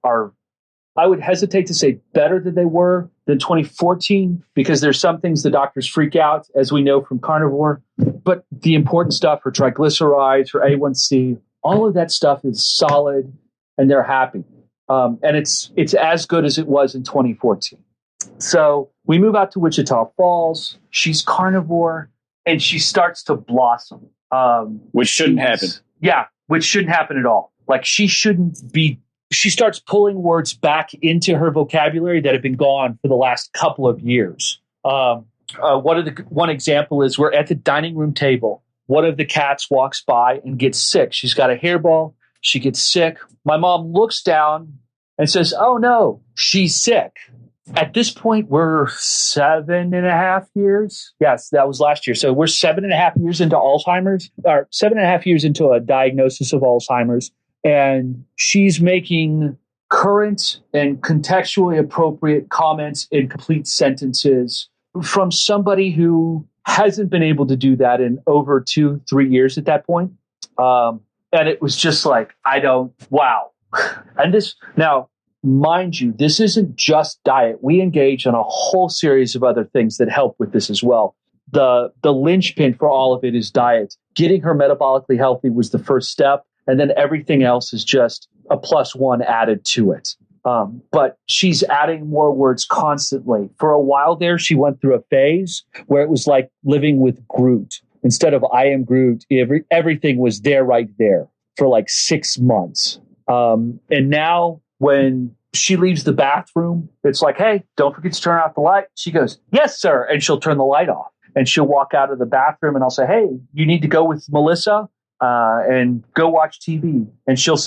I would hesitate to say better than they were than 2014 because there's some things the doctors freak out, as we know from carnivore. But the important stuff, her triglycerides, her A1C, all of that stuff is solid, and they're happy. And it's as good as it was in 2014. So we move out to Wichita Falls. She's carnivore, and she starts to blossom. Which shouldn't happen. Yeah, which shouldn't happen at all. Like she starts pulling words back into her vocabulary that have been gone for the last couple of years. One example is we're at the dining room table. One of the cats walks by and gets sick. She's got a hairball. She gets sick. My mom looks down and says, "Oh no, she's sick." At this point, we're 7.5 years. Yes, that was last year. So we're 7.5 years into Alzheimer's, or 7.5 years into a diagnosis of Alzheimer's. And she's making current and contextually appropriate comments in complete sentences from somebody who hasn't been able to do that in over 2-3 years at that point. And it was just like, wow. And this, now, mind you, this isn't just diet. We engage in a whole series of other things that help with this as well. The linchpin for all of it is diet. Getting her metabolically healthy was the first step. And then everything else is just a +1 added to it. But she's adding more words constantly. For a while there, she went through a phase where it was like living with Groot. Instead of I am Groot, everything was there right there for like 6 months. And now when she leaves the bathroom, it's like, "Hey, don't forget to turn out the light." She goes, "Yes, sir." And she'll turn the light off. And she'll walk out of the bathroom and I'll say, "Hey, you need to go with Melissa and go watch TV." And she'll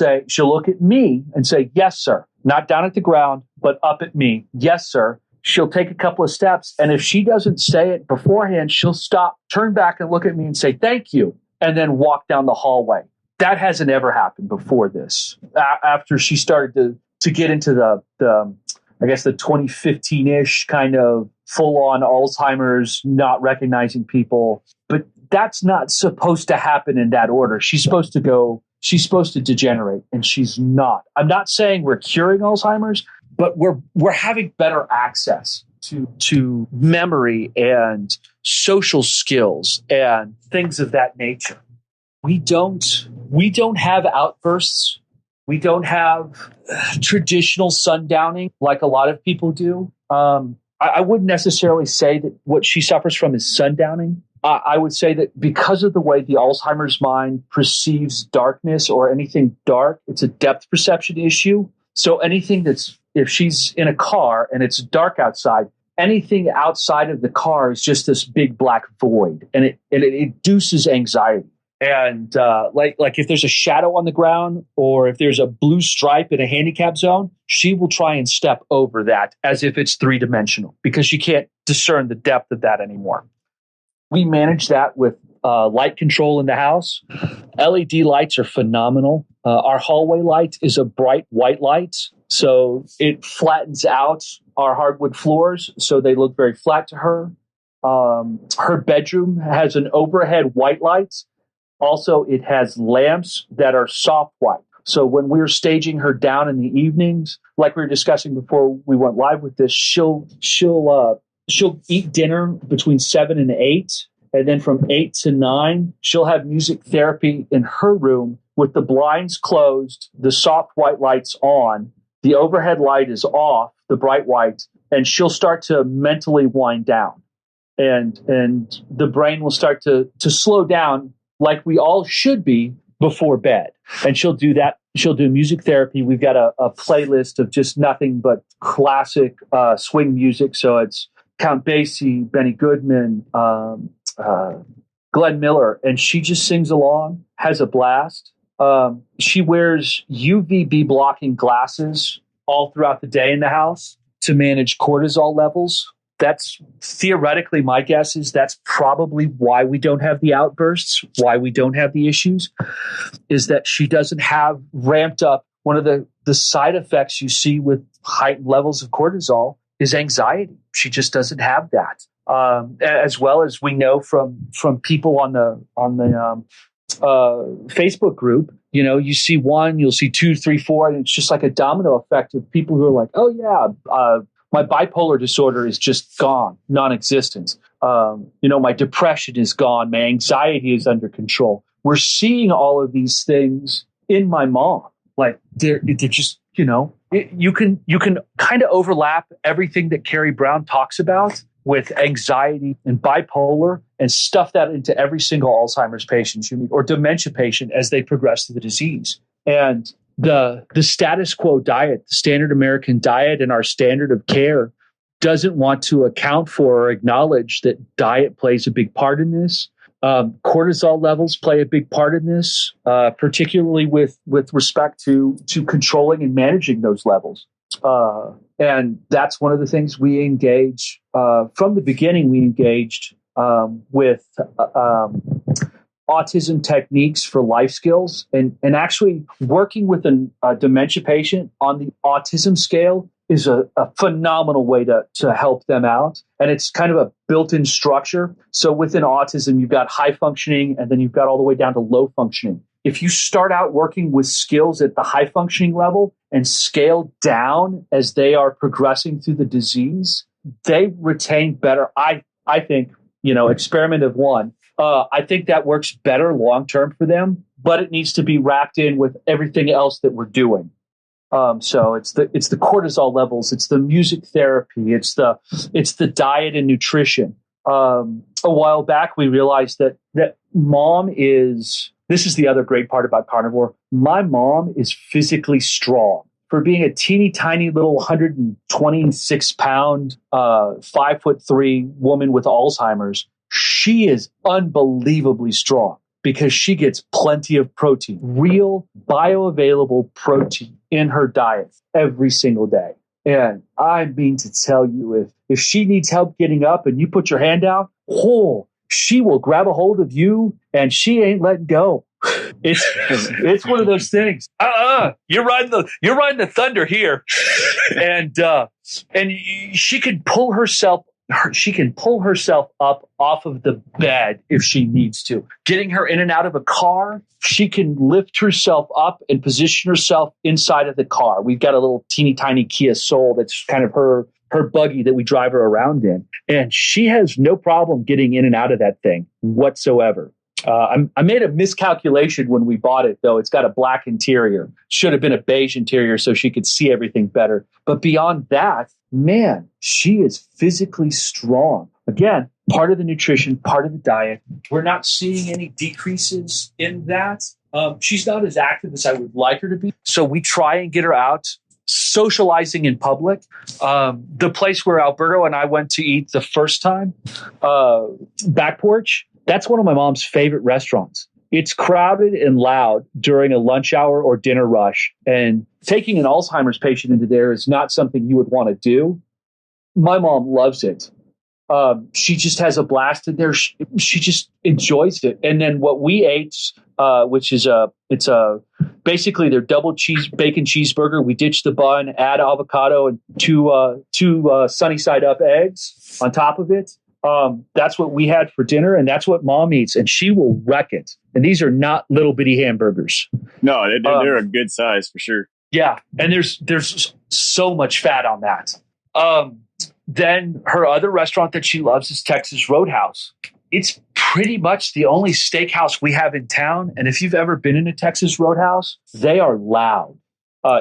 look at me and say, "Yes, sir." Not down at the ground, but up at me. "Yes, sir." She'll take a couple of steps. And if she doesn't say it beforehand, she'll stop, turn back and look at me and say, "Thank you," and then walk down the hallway. That hasn't ever happened before this. After she started to get into the 2015-ish kind of full-on Alzheimer's, not recognizing people. But that's not supposed to happen in that order. She's supposed to degenerate, and she's not. I'm not saying we're curing Alzheimer's, but we're having better access to memory and social skills and things of that nature. We don't have outbursts. We don't have traditional sundowning like a lot of people do. I wouldn't necessarily say that what she suffers from is sundowning. I would say that because of the way the Alzheimer's mind perceives darkness or anything dark, it's a depth perception issue. So anything if she's in a car and it's dark outside, anything outside of the car is just this big black void, and it induces anxiety. And like if there's a shadow on the ground or if there's a blue stripe in a handicap zone, she will try and step over that as if it's 3-dimensional because she can't discern the depth of that anymore. We manage that with light control in the house. LED lights are phenomenal. Our hallway light is a bright white light, so it flattens out our hardwood floors so they look very flat to her. Her bedroom has an overhead white light. Also, it has lamps that are soft white. So when we're staging her down in the evenings, like we were discussing before we went live with this, she'll eat dinner between 7 and 8. And then from 8 to 9, she'll have music therapy in her room with the blinds closed, the soft white lights on, the overhead light is off, the bright white, and she'll start to mentally wind down. And the brain will start to slow down like we all should be before bed. And she'll do that. She'll do music therapy. We've got a playlist of just nothing but classic swing music. So it's Count Basie, Benny Goodman, Glenn Miller, and she just sings along, has a blast. She wears UVB blocking glasses all throughout the day in the house to manage cortisol levels. That's theoretically, my guess is that's probably why we don't have the outbursts, why we don't have the issues, is that she doesn't have ramped up. One of the side effects you see with heightened levels of cortisol is anxiety. She just doesn't have that. As well as we know from people on the Facebook group, you see one, you'll see 2, 3, 4, and it's just like a domino effect of people who are like, oh yeah, my bipolar disorder is just gone, non-existent. My depression is gone. My anxiety is under control. We're seeing all of these things in my mom. Like they're just, you can kind of overlap everything that Carrie Brown talks about with anxiety and bipolar and stuff that into every single Alzheimer's patient or dementia patient as they progress through the disease. And the status quo diet, the standard American diet and our standard of care doesn't want to account for or acknowledge that diet plays a big part in this. Cortisol levels play a big part in this, particularly with respect to controlling and managing those levels. And that's one of the things we engage from the beginning. We engaged with autism techniques for life skills, and actually working with a dementia patient on the autism scale is a phenomenal way to help them out. And it's kind of a built-in structure. So within autism, you've got high functioning, and then you've got all the way down to low functioning. If you start out working with skills at the high functioning level and scale down as they are progressing through the disease, they retain better. I think, experiment of one. I think that works better long-term for them, but it needs to be wrapped in with everything else that we're doing. So it's the cortisol levels, it's the music therapy, it's the diet and nutrition. A while back, we realized that mom this is the other great part about carnivore. My mom is physically strong. For being a teeny tiny little 126 pound, 5'3" woman with Alzheimer's, she is unbelievably strong because she gets plenty of protein, real bioavailable protein in her diet every single day. And I mean to tell you, if she needs help getting up and you put your hand out, she will grab a hold of you and she ain't letting go. It's one of those things. You're riding the thunder here, and she can pull herself. She can pull herself up off of the bed if she needs to. Getting her in and out of a car, she can lift herself up and position herself inside of the car. We've got a little teeny tiny Kia Soul that's kind of her buggy that we drive her around in. And she has no problem getting in and out of that thing whatsoever. I made a miscalculation when we bought it, though. It's got a black interior. Should have been a beige interior so she could see everything better. But beyond that, man, she is physically strong. Again, part of the nutrition, part of the diet. We're not seeing any decreases in that. She's not as active as I would like her to be. So we try and get her out socializing in public. The place where Alberto and I went to eat the first time, Back Porch, that's one of my mom's favorite restaurants. It's crowded and loud during a lunch hour or dinner rush. And taking an Alzheimer's patient into there is not something you would want to do. My mom loves it. She just has a blast in there. She just enjoys it. And then what we ate, which is basically their double bacon cheeseburger. We ditch the bun, add avocado and two sunny side up eggs on top of it. That's what we had for dinner, and that's what Mom eats, and she will wreck it. And these are not little bitty hamburgers. No, they're a good size for sure. Yeah, and there's so much fat on that. Then her other restaurant that she loves is Texas Roadhouse. It's pretty much the only steakhouse we have in town. And if you've ever been in a Texas Roadhouse, they are loud.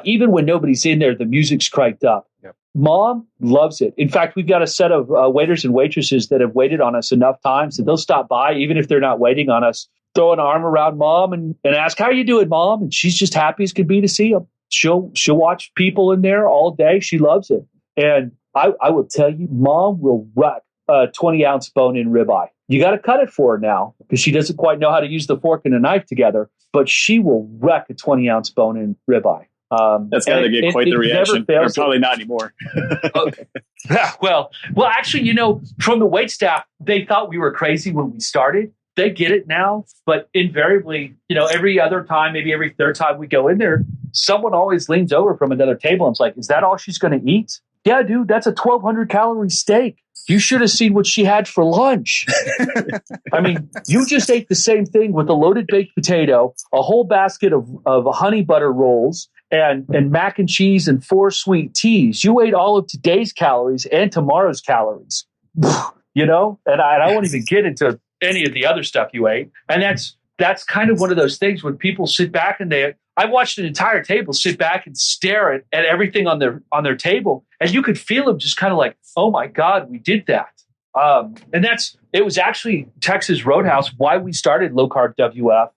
Even when nobody's in there, the music's cranked up. Yep. Mom loves it. In fact, we've got a set of waiters and waitresses that have waited on us enough times that they'll stop by, even if they're not waiting on us, throw an arm around Mom and ask, "How are you doing, Mom?" And she's just happy as could be to see them. She'll watch people in there all day. She loves it. And I will tell you, Mom will wreck a 20-ounce bone-in ribeye. You got to cut it for her now because she doesn't quite know how to use the fork and a knife together, but she will wreck a 20-ounce bone-in ribeye. That's got to get quite the reaction. Or probably not anymore. Okay. Well, actually, from the waitstaff, they thought we were crazy when we started. They get it now, but invariably, every other time, maybe every third time we go in there, someone always leans over from another table and is like, "Is that all she's going to eat?" "Yeah, dude, that's a 1,200 calorie steak. You should have seen what she had for lunch." I mean, you just ate the same thing with a loaded baked potato, a whole basket of honey butter rolls, and mac and cheese and 4 sweet teas. You ate all of today's calories and tomorrow's calories, and I won't even get into any of the other stuff you ate. And that's kind of one of those things when people sit back and I watched an entire table sit back and stare at everything on their table, and you could feel them just kind of like, "Oh my God, we did that." And it was actually Texas Roadhouse why we started Low Carb WF.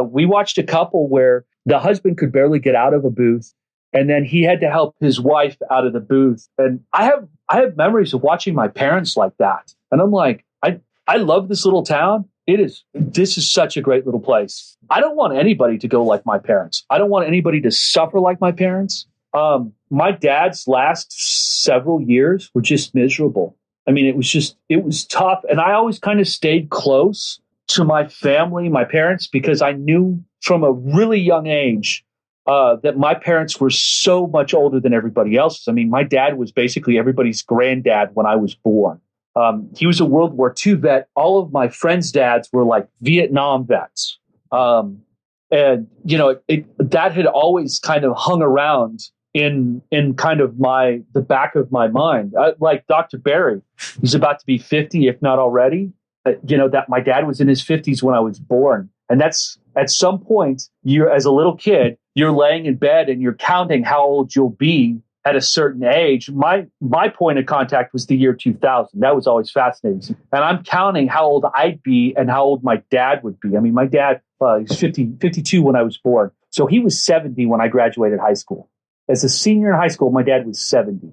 We watched a couple where the husband could barely get out of a booth, and then he had to help his wife out of the booth. And I have memories of watching my parents like that, and I'm like, I love this little town. This is such a great little place. I don't want anybody to go like my parents. I don't want anybody to suffer like my parents. My dad's last several years were just miserable. I mean, it was tough. And I always kind of stayed close to my family, my parents, because I knew from a really young age that my parents were so much older than everybody else's. I mean, my dad was basically everybody's granddad when I was born. He was a World War II vet. All of my friends' dads were like Vietnam vets. And, that had always kind of hung around in kind of the back of my mind. Like Dr. Barry, he's about to be 50, if not already. That my dad was in his 50s when I was born. And that's at some point, as a little kid, you're laying in bed and you're counting how old you'll be at a certain age. My point of contact was the year 2000. That was always fascinating. And I'm counting how old I'd be and how old my dad would be. I mean, my dad, he's 52 when I was born. So he was 70 when I graduated high school. As a senior in high school, my dad was 70.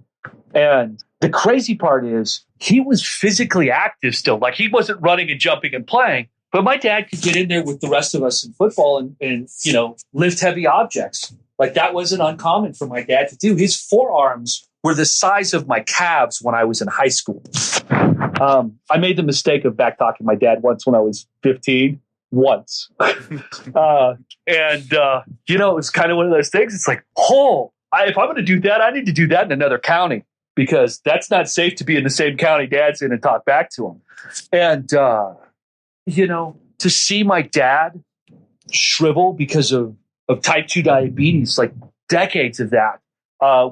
And the crazy part is he was physically active still. Like he wasn't running and jumping and playing, but my dad could get in there with the rest of us in football and lift heavy objects. Like that wasn't uncommon for my dad to do. His forearms were the size of my calves when I was in high school. I made the mistake of back-talking my dad once when I was 15. Once. It was kind of one of those things. It's like, if I'm going to do that, I need to do that in another county because that's not safe to be in the same county Dad's in and talk back to him. And, to see my dad shrivel because of type 2 diabetes, like decades of that.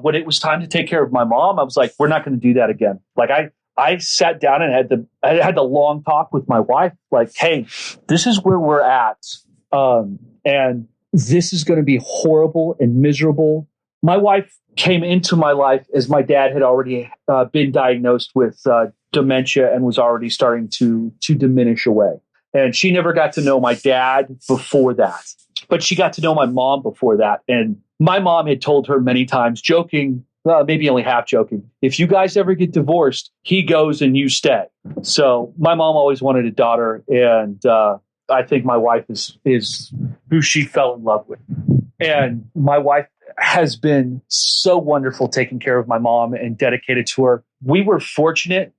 When it was time to take care of my mom, I was like, we're not going to do that again. Like I sat down and had the long talk with my wife, like, hey, this is where we're at. And this is going to be horrible and miserable. My wife came into my life as my dad had already been diagnosed with dementia and was already starting to diminish away. And she never got to know my dad before that. But she got to know my mom before that. And my mom had told her many times, joking, maybe only half joking, if you guys ever get divorced, he goes and you stay. So my mom always wanted a daughter. And I think my wife is who she fell in love with. And my wife has been so wonderful taking care of my mom and dedicated to her. We were fortunate,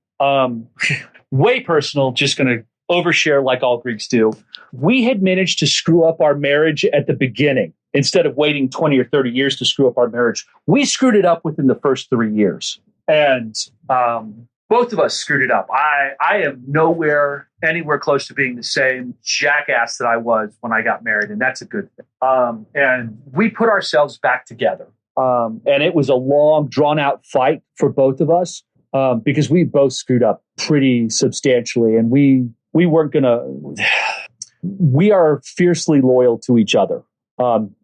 way personal, just going to overshare like all Greeks do. We had managed to screw up our marriage at the beginning. Instead of waiting 20 or 30 years to screw up our marriage, we screwed it up within the first 3 years. And both of us screwed it up. I am anywhere close to being the same jackass that I was when I got married, and that's a good thing. And we put ourselves back together. And it was a long, drawn-out fight for both of us because we both screwed up pretty substantially, and we weren't going to... We are fiercely loyal to each other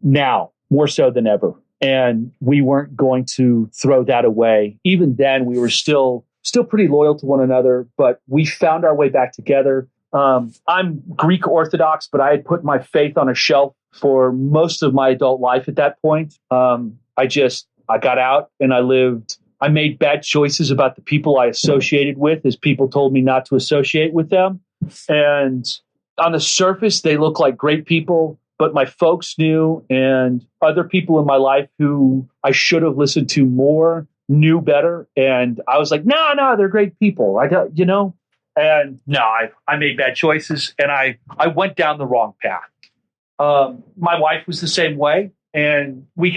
now, more so than ever. And we weren't going to throw that away. Even then, we were still pretty loyal to one another, but we found our way back together. I'm Greek Orthodox, but I had put my faith on a shelf for most of my adult life at that point. I got out and I made bad choices about the people I associated with as people told me not to associate with them. And on the surface, they look like great people, but my folks knew, and other people in my life who I should have listened to more knew better. And I was like, no, they're great people. And no, I made bad choices, and I went down the wrong path. My wife was the same way, and we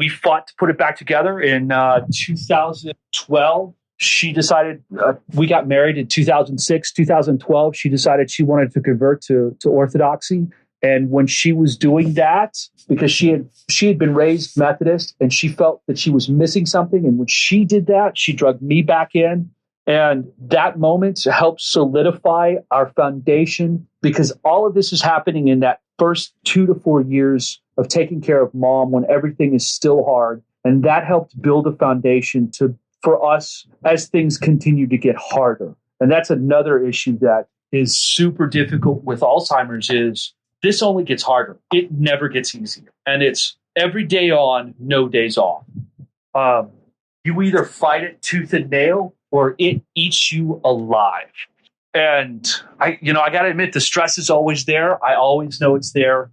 fought to put it back together in 2012. She decided, we got married in 2006, 2012. She decided she wanted to convert to Orthodoxy. And when she was doing that, because she had been raised Methodist and she felt that she was missing something. And when she did that, she drugged me back in. And that moment helped solidify our foundation, because all of this is happening in that first 2 to 4 years of taking care of mom when everything is still hard. And that helped build a foundation for us as things continue to get harder. And that's another issue that is super difficult with Alzheimer's is this only gets harder. It never gets easier. And it's every day on, no days off. You either fight it tooth and nail or it eats you alive. And I got to admit, the stress is always there. I always know it's there.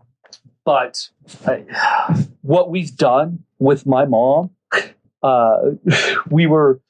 But what we've done with my mom,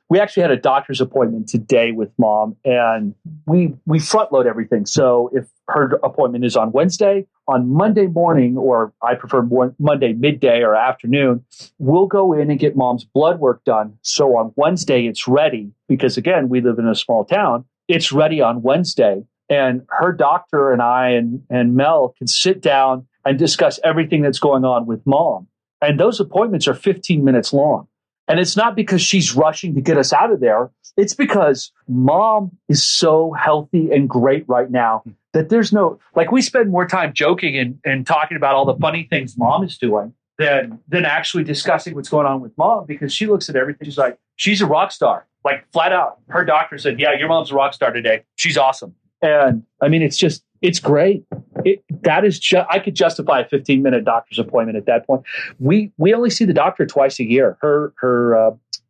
we actually had a doctor's appointment today with mom, and we front load everything. So if her appointment is on Wednesday, on Monday morning, or I prefer Monday midday or afternoon, we'll go in and get mom's blood work done. So on Wednesday, it's ready, because again, we live in a small town. It's ready on Wednesday, and her doctor and I and Mel can sit down and discuss everything that's going on with mom. And those appointments are 15 minutes long. And it's not because she's rushing to get us out of there. It's because mom is so healthy and great right now that there's we spend more time joking and talking about all the funny things mom is doing than actually discussing what's going on with mom, because she looks at everything. She's like, she's a rock star, like flat out. Her doctor said, yeah, your mom's a rock star today. She's awesome. And I mean, it's great. I could justify a 15-minute doctor's appointment at that point. We only see the doctor twice a year, her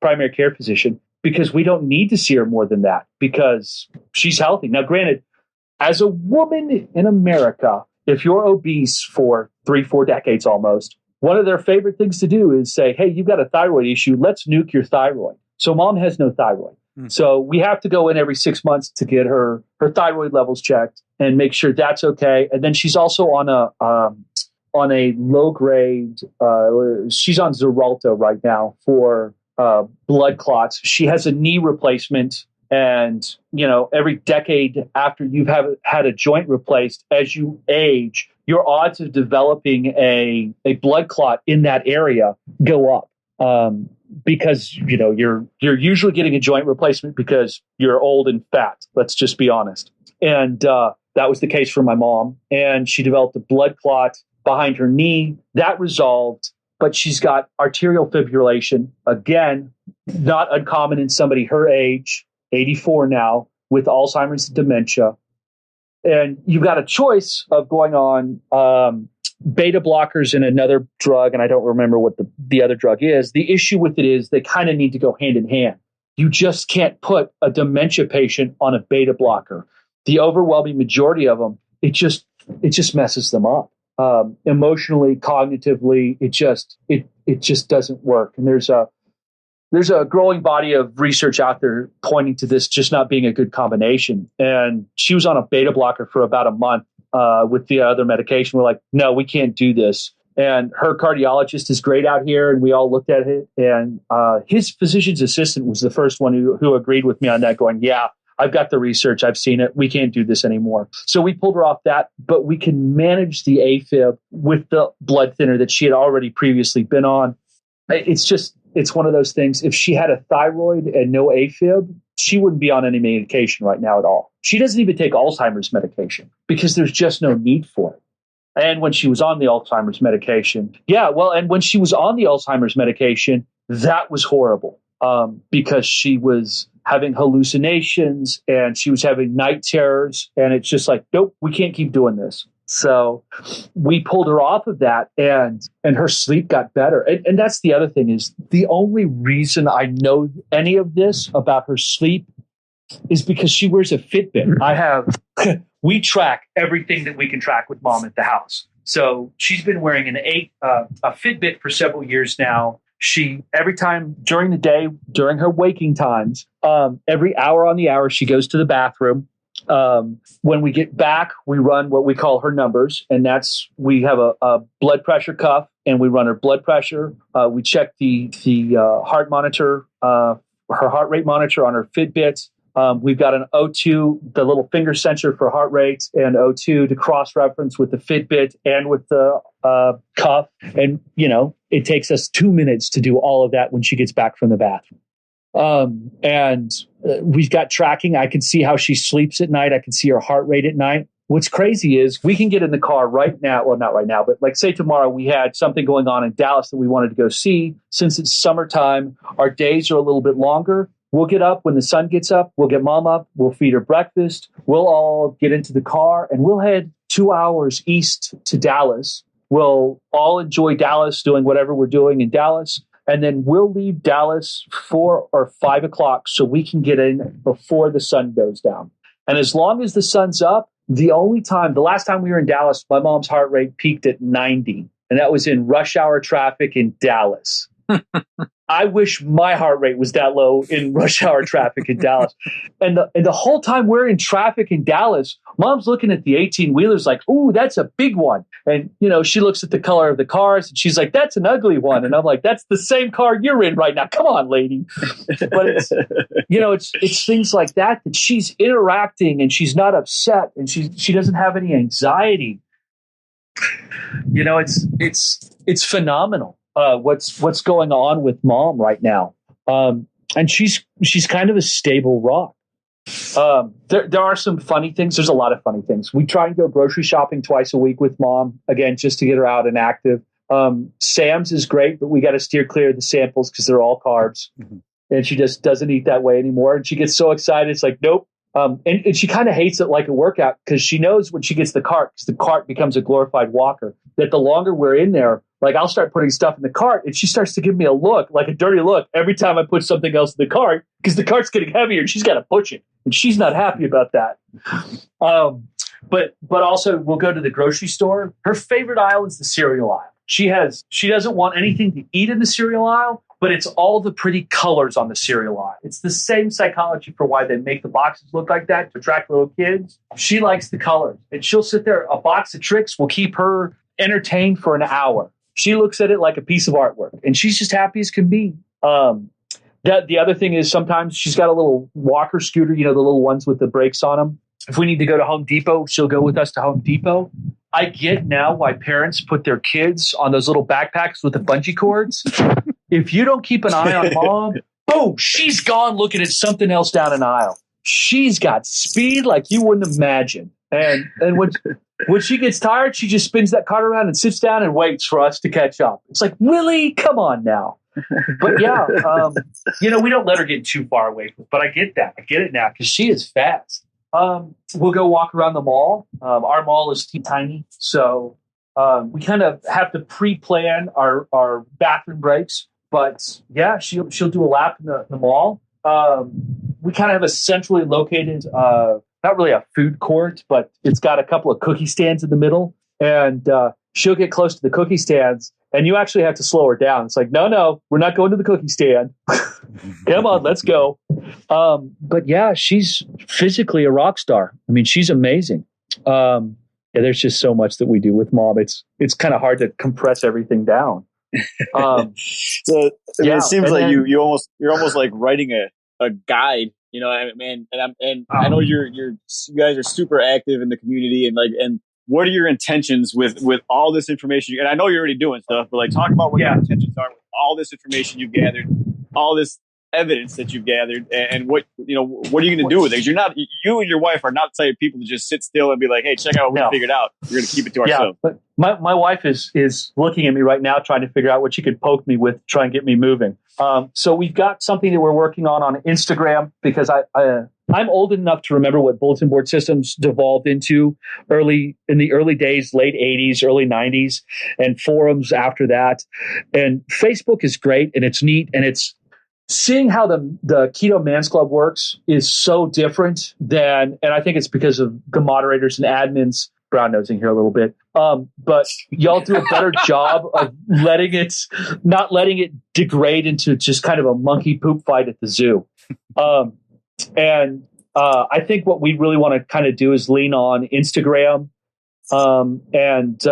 primary care physician, because we don't need to see her more than that, because she's healthy. Now, granted, as a woman in America, if you're obese for 3-4 decades almost, one of their favorite things to do is say, hey, you've got a thyroid issue. Let's nuke your thyroid. So mom has no thyroid. So we have to go in every 6 months to get her thyroid levels checked and make sure that's okay. And then she's also on a low grade. She's on Xarelto right now for blood clots. She has a knee replacement, and every decade after you've had a joint replaced, as you age, your odds of developing a blood clot in that area go up. Because you're usually getting a joint replacement because you're old and fat. Let's just be honest. And that was the case for my mom. And she developed a blood clot behind her knee. That resolved, but she's got arterial fibrillation. Again, not uncommon in somebody her age, 84 now, with Alzheimer's and dementia. And you've got a choice of going on beta blockers and another drug, and I don't remember what the other drug is. The issue with it is they kind of need to go hand in hand. You just can't put a dementia patient on a beta blocker. The overwhelming majority of them, it just messes them up. Emotionally, cognitively, it just doesn't work. And there's a growing body of research out there pointing to this just not being a good combination. And she was on a beta blocker for about a month with the other medication. We're like, no, we can't do this. And her cardiologist is great out here, and we all looked at it. And his physician's assistant was the first one who agreed with me on that, going, yeah, I've got the research. I've seen it. We can't do this anymore. So we pulled her off that, but we can manage the AFib with the blood thinner that she had already previously been on. It's one of those things. If she had a thyroid and no AFib, she wouldn't be on any medication right now at all. She doesn't even take Alzheimer's medication because there's just no need for it. And when she was on the Alzheimer's medication, that was horrible because she was having hallucinations and she was having night terrors. And it's just like, nope, we can't keep doing this. So we pulled her off of that and her sleep got better. And that's the other thing is the only reason I know any of this about her sleep is because she wears a Fitbit. We track everything that we can track with mom at the house. So she's been wearing a Fitbit for several years now. She, every time during the day, during her waking times, every hour on the hour, she goes to the bathroom. When we get back, we run what we call her numbers. And we have a blood pressure cuff and we run her blood pressure. We check the heart monitor, her heart rate monitor on her Fitbit. We've got an O2, the little finger sensor for heart rate, and O2 to cross-reference with the Fitbit and with the cuff. And, it takes us 2 minutes to do all of that when she gets back from the bathroom. We've got tracking. I can see how she sleeps at night. I can see her heart rate at night. What's crazy is we can get in the car right now. Well, not right now, but like say tomorrow we had something going on in Dallas that we wanted to go see. Since it's summertime, our days are a little bit longer. We'll get up when the sun gets up. We'll get mom up. We'll feed her breakfast. We'll all get into the car and we'll head 2 hours east to Dallas. We'll all enjoy Dallas, doing whatever we're doing in Dallas. And then we'll leave Dallas 4 or 5 o'clock so we can get in before the sun goes down. And as long as the sun's up, the last time we were in Dallas, my mom's heart rate peaked at 90. And that was in rush hour traffic in Dallas. I wish my heart rate was that low in rush hour traffic in Dallas. And the whole time we're in traffic in Dallas, mom's looking at the 18-wheelers like, ooh, that's a big one. And, she looks at the color of the cars and she's like, that's an ugly one. And I'm like, that's the same car you're in right now. Come on, lady. But it's things like that she's interacting and she's not upset and she doesn't have any anxiety. It's phenomenal. What's going on with mom right now. And she's kind of a stable rock. There are some funny things. There's a lot of funny things. We try and go grocery shopping twice a week with mom, again, just to get her out and active. Sam's is great, but we got to steer clear of the samples because they're all carbs. Mm-hmm. And she just doesn't eat that way anymore. And she gets so excited. It's like, nope. And she kind of hates it like a workout because she knows when she gets the cart, because the cart becomes a glorified walker, that the longer we're in there, like I'll start putting stuff in the cart and she starts to give me a look, like a dirty look every time I put something else in the cart because the cart's getting heavier and she's got to push it. And she's not happy about that. But also we'll go to the grocery store. Her favorite aisle is the cereal aisle. She doesn't want anything to eat in the cereal aisle, but it's all the pretty colors on the cereal aisle. It's the same psychology for why they make the boxes look like that to attract little kids. She likes the colors and she'll sit there. A box of tricks will keep her entertained for an hour. She looks at it like a piece of artwork and she's just happy as can be. The other thing is sometimes she's got a little walker scooter, the little ones with the brakes on them. If we need to go to Home Depot, she'll go with us to Home Depot. I get now why parents put their kids on those little backpacks with the bungee cords. If you don't keep an eye on mom, boom, she's gone looking at something else down an aisle. She's got speed like you wouldn't imagine. And when she gets tired, she just spins that cart around and sits down and waits for us to catch up. It's like, really? Come on now. But yeah, we don't let her get too far away from it, but I get that. I get it now because she is fast. We'll go walk around the mall. Our mall is tiny, so we kind of have to pre-plan our bathroom breaks. But yeah, she'll do a lap in the mall. We kind of have a centrally located, not really a food court, but it's got a couple of cookie stands in the middle. And she'll get close to the cookie stands, and you actually have to slow her down. It's like, no, we're not going to the cookie stand. Come on, let's go. But yeah, she's physically a rock star. I mean, she's amazing. And there's just so much that we do with mom. It's kind of hard to compress everything down. So it seems like you're almost like writing a guide, you know, and I know you guys are super active in the community, and what are your intentions with all this information? And I know you're already doing stuff, but like talk about what your intentions are with all this information you've gathered, all this evidence that you've gathered, and what are you going to do with it? Because you and your wife are not the type of people to just sit still and be like, hey, check out what we figured out. We're going to keep it to ourselves. But my wife is looking at me right now, trying to figure out what she could poke me with, try and get me moving. So we've got something that we're working on Instagram, because I'm old enough to remember what bulletin board systems devolved into in the early days, late 80s, early 90s, and forums after that. And Facebook is great and it's neat, and it's seeing how the Keto Man's Club works is so different than, and I think it's because of the moderators and admins, brown nosing here a little bit. But y'all do a better job of not letting it degrade into just kind of a monkey poop fight at the zoo. And I think what we really want to kind of do is lean on Instagram, and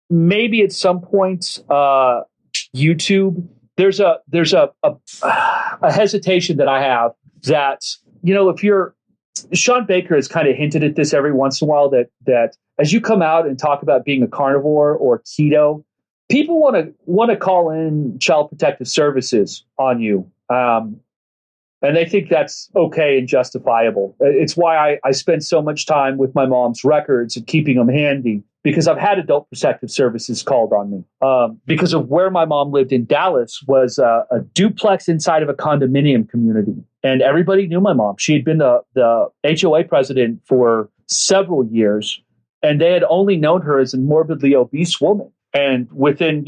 maybe at some point YouTube. There's a hesitation that I have that, Sean Baker has kind of hinted at this every once in a while, that as you come out and talk about being a carnivore or keto, people want to call in Child Protective Services on you. And they think that's okay and justifiable. It's why I spend so much time with my mom's records and keeping them handy, because I've had Adult Protective Services called on me. Because of where my mom lived in Dallas was a duplex inside of a condominium community. And everybody knew my mom. She had been the HOA president for several years, and they had only known her as a morbidly obese woman. And within,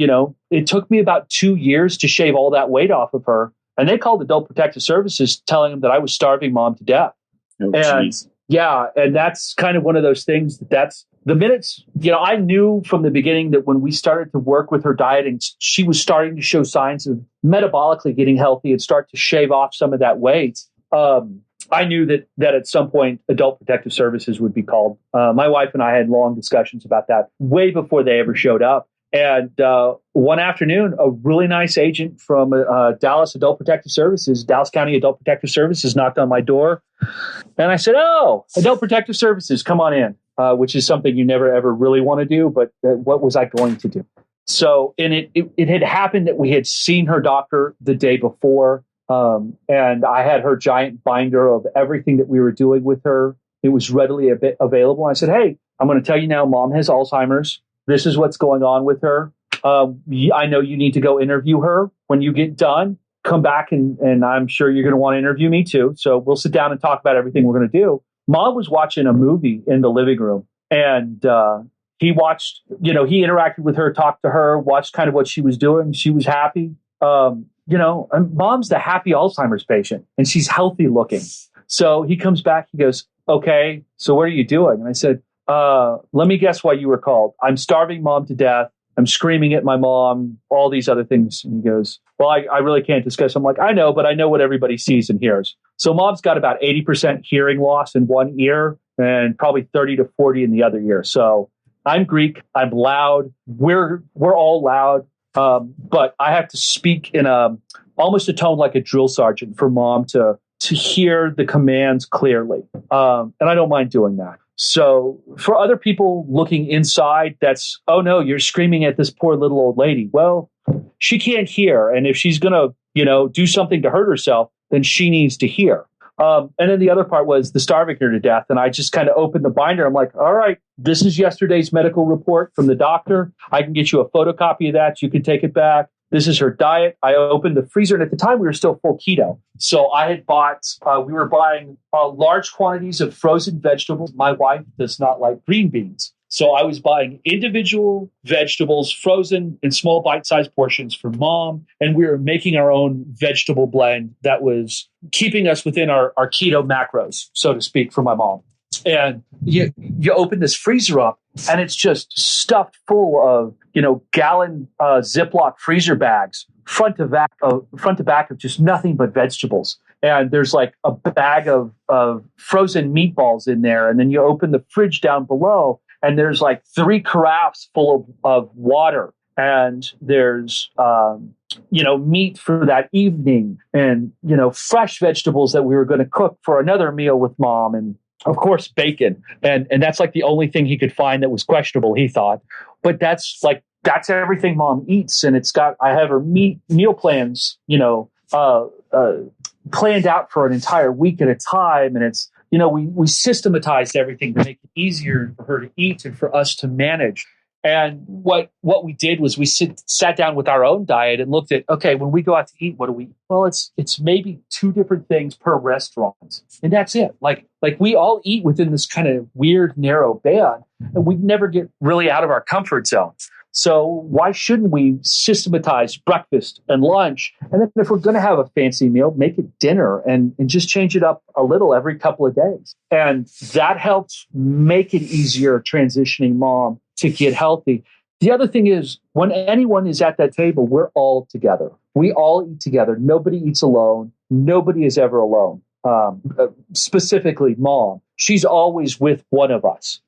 it took me about 2 years to shave all that weight off of her. And they called Adult Protective Services telling them that I was starving mom to death. Oh, and geez. yeah, and that's kind of one of those things that's the minutes, I knew from the beginning that when we started to work with her diet and she was starting to show signs of metabolically getting healthy and start to shave off some of that weight, I knew that at some point Adult Protective Services would be called. My wife and I had long discussions about that way before they ever showed up. And one afternoon, a really nice agent from Dallas Adult Protective Services, Dallas County Adult Protective Services, knocked on my door. And I said, "Oh, Adult Protective Services, come on in," which is something you never, ever really want to do. But what was I going to do? So and it had happened that we had seen her doctor the day before. And I had her giant binder of everything that we were doing with her. It was readily available. I said, "Hey, I'm going to tell you now, mom has Alzheimer's. This is what's going on with her. I know you need to go interview her. When you get done, come back and I'm sure you're going to want to interview me too. So we'll sit down and talk about everything we're going to do." Mom was watching a movie in the living room, and he watched, he interacted with her, talked to her, watched kind of what she was doing. She was happy. And mom's the happy Alzheimer's patient, and she's healthy looking. So he comes back, he goes, "Okay, so what are you doing?" And I said, "Let me guess why you were called. I'm starving mom to death. I'm screaming at my mom, all these other things." And he goes, "Well, I really can't discuss." I'm like, "I know, but I know what everybody sees and hears." So mom's got about 80% hearing loss in one ear and probably 30 to 40 in the other ear. So I'm Greek. I'm loud. We're all loud. But I have to speak in almost a tone like a drill sergeant for mom to hear the commands clearly. And I don't mind doing that. So for other people looking inside, that's, "Oh no, you're screaming at this poor little old lady." Well, she can't hear. And if she's going to, do something to hurt herself, then she needs to hear. And then the other part was the starving her to death. And I just kind of opened the binder. I'm like, "All right, this is yesterday's medical report from the doctor. I can get you a photocopy of that. You can take it back. This is her diet." I opened the freezer, and at the time we were still full keto. So I had we were buying large quantities of frozen vegetables. My wife does not like green beans. So I was buying individual vegetables frozen in small bite-sized portions for mom. And we were making our own vegetable blend that was keeping us within our keto macros, so to speak, for my mom. And you open this freezer up, and it's just stuffed full of, gallon Ziploc freezer bags, front to back of just nothing but vegetables. And there's like a bag of frozen meatballs in there. And then you open the fridge down below, and there's like 3 carafes full of water, and there's meat for that evening, and fresh vegetables that we were going to cook for another meal with mom, and of course bacon, and that's like the only thing he could find that was questionable, he thought. But that's everything mom eats, and I have her meal plans planned out for an entire week at a time, and it's we systematized everything to make it easier for her to eat and for us to manage. And what we did was we sat down with our own diet and looked at, okay, when we go out to eat, what do we eat? Well, it's maybe 2 different things per restaurant, and that's it. Like we all eat within this kind of weird narrow band, and we never get really out of our comfort zone. So why shouldn't we systematize breakfast and lunch? And then if we're going to have a fancy meal, make it dinner and just change it up a little every couple of days. And that helps make it easier transitioning mom to get healthy. The other thing is, when anyone is at that table, we're all together. We all eat together. Nobody eats alone. Nobody is ever alone. Specifically, mom. She's always with one of us.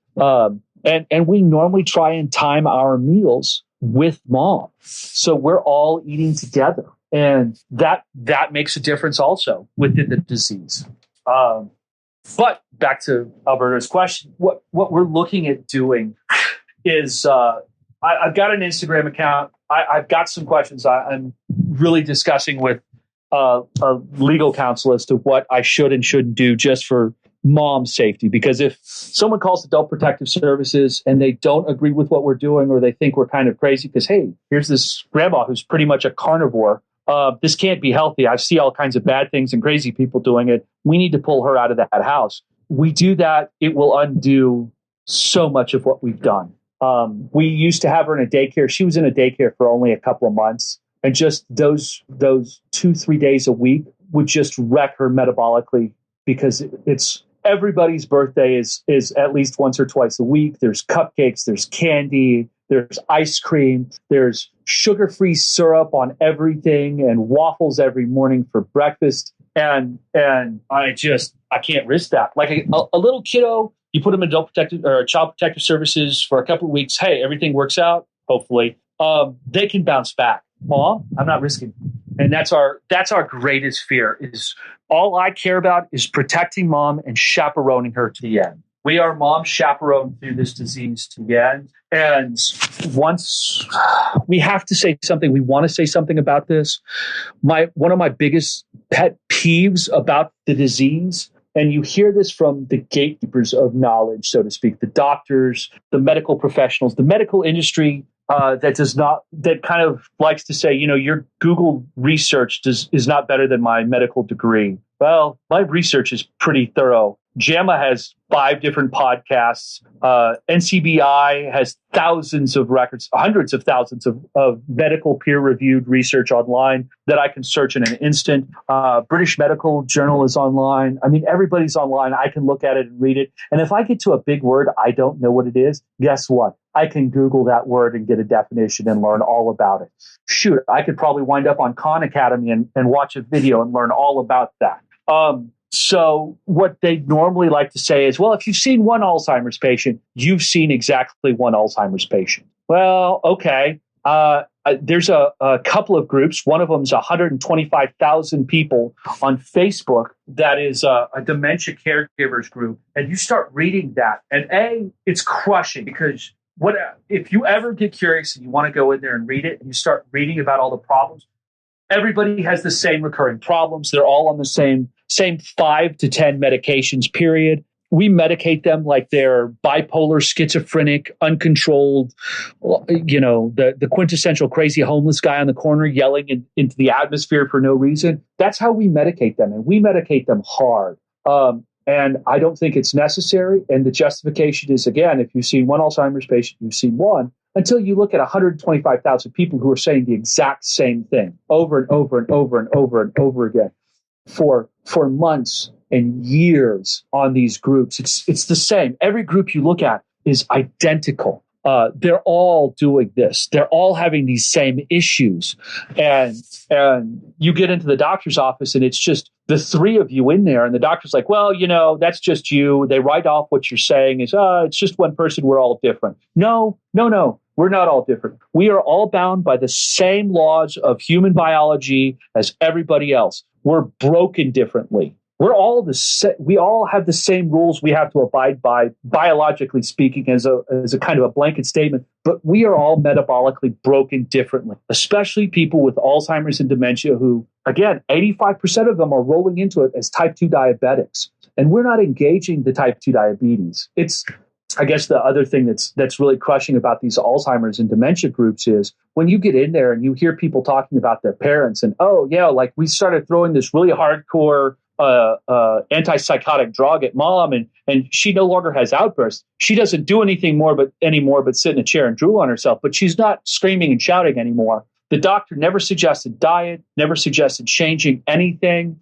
And we normally try and time our meals with mom. So we're all eating together. And that makes a difference also within the disease. But back to Alberto's question, what we're looking at doing is I've got an Instagram account. I've got some questions I'm really discussing with a legal counsel as to what I should and shouldn't do just for mom's safety. Because if someone calls Adult Protective Services and they don't agree with what we're doing, or they think we're kind of crazy because, hey, here's this grandma who's pretty much a carnivore. This can't be healthy. I see all kinds of bad things and crazy people doing it. We need to pull her out of that house. We do that, it will undo so much of what we've done. We used to have her in a daycare. She was in a daycare for only a couple of months. And just those 2-3 days a week would just wreck her metabolically, because it's everybody's birthday is at least once or twice a week. There's cupcakes, there's candy, there's ice cream, there's sugar-free syrup on everything, and waffles every morning for breakfast. And I can't risk that. Like a little kiddo, you put them in Adult Protective or Child Protective Services for a couple of weeks. Hey, everything works out. Hopefully, they can bounce back. Mom, I'm not risking. And that's our greatest fear. Is all I care about is protecting mom and chaperoning her to the end. We are mom chaperoned through this disease to the end. And once we have to say something, we want to say something about this. One of my biggest pet peeves about the disease, and you hear this from the gatekeepers of knowledge, so to speak, the doctors, the medical professionals, the medical industry, that kind of likes to say, your Google research is not better than my medical degree. Well, my research is pretty thorough. JAMA has 5 different podcasts. NCBI has thousands of records, hundreds of thousands of medical peer-reviewed research online that I can search in an instant. British Medical Journal is online. I mean, everybody's online. I can look at it and read it. And if I get to a big word, I don't know what it is, guess what? I can Google that word and get a definition and learn all about it. Shoot, I could probably wind up on Khan Academy and watch a video and learn all about that. So what they normally like to say is, well, if you've seen one Alzheimer's patient, you've seen exactly one Alzheimer's patient. Well, okay. There's a couple of groups. One of them is 125,000 people on Facebook. That is a dementia caregivers group. And you start reading that, and it's crushing, because if you ever get curious and you want to go in there and read it, and you start reading about all the problems, everybody has the same recurring problems. They're all on the same 5 to 10 medications, period. We medicate them like they're bipolar, schizophrenic, uncontrolled, the quintessential crazy homeless guy on the corner yelling into the atmosphere for no reason. That's how we medicate them, and we medicate them hard. And I don't think it's necessary. And the justification is, again, if you've seen one Alzheimer's patient, you've seen one, until you look at 125,000 people who are saying the exact same thing over and over and over and over and over again for months and years on these groups. It's the same. Every group you look at is identical. they're all doing this. They're all having these same issues. And you get into the doctor's office and it's just the three of you in there. And the doctor's like, well, that's just you. They write off what you're saying is, it's just one person. We're all different. No. We're not all different. We are all bound by the same laws of human biology as everybody else. We're broken differently. We're all we all have the same rules we have to abide by, biologically speaking, as a kind of a blanket statement. But we are all metabolically broken differently, especially people with Alzheimer's and dementia who, again, 85% of them are rolling into it as type 2 diabetics. And we're not engaging the type 2 diabetes. It's, I guess, the other thing that's really crushing about these Alzheimer's and dementia groups is when you get in there and you hear people talking about their parents and, like we started throwing this really hardcore antipsychotic drug at mom and she no longer has outbursts. She doesn't do anything anymore but sit in a chair and drool on herself, but she's not screaming and shouting anymore. The doctor never suggested diet, never suggested changing anything.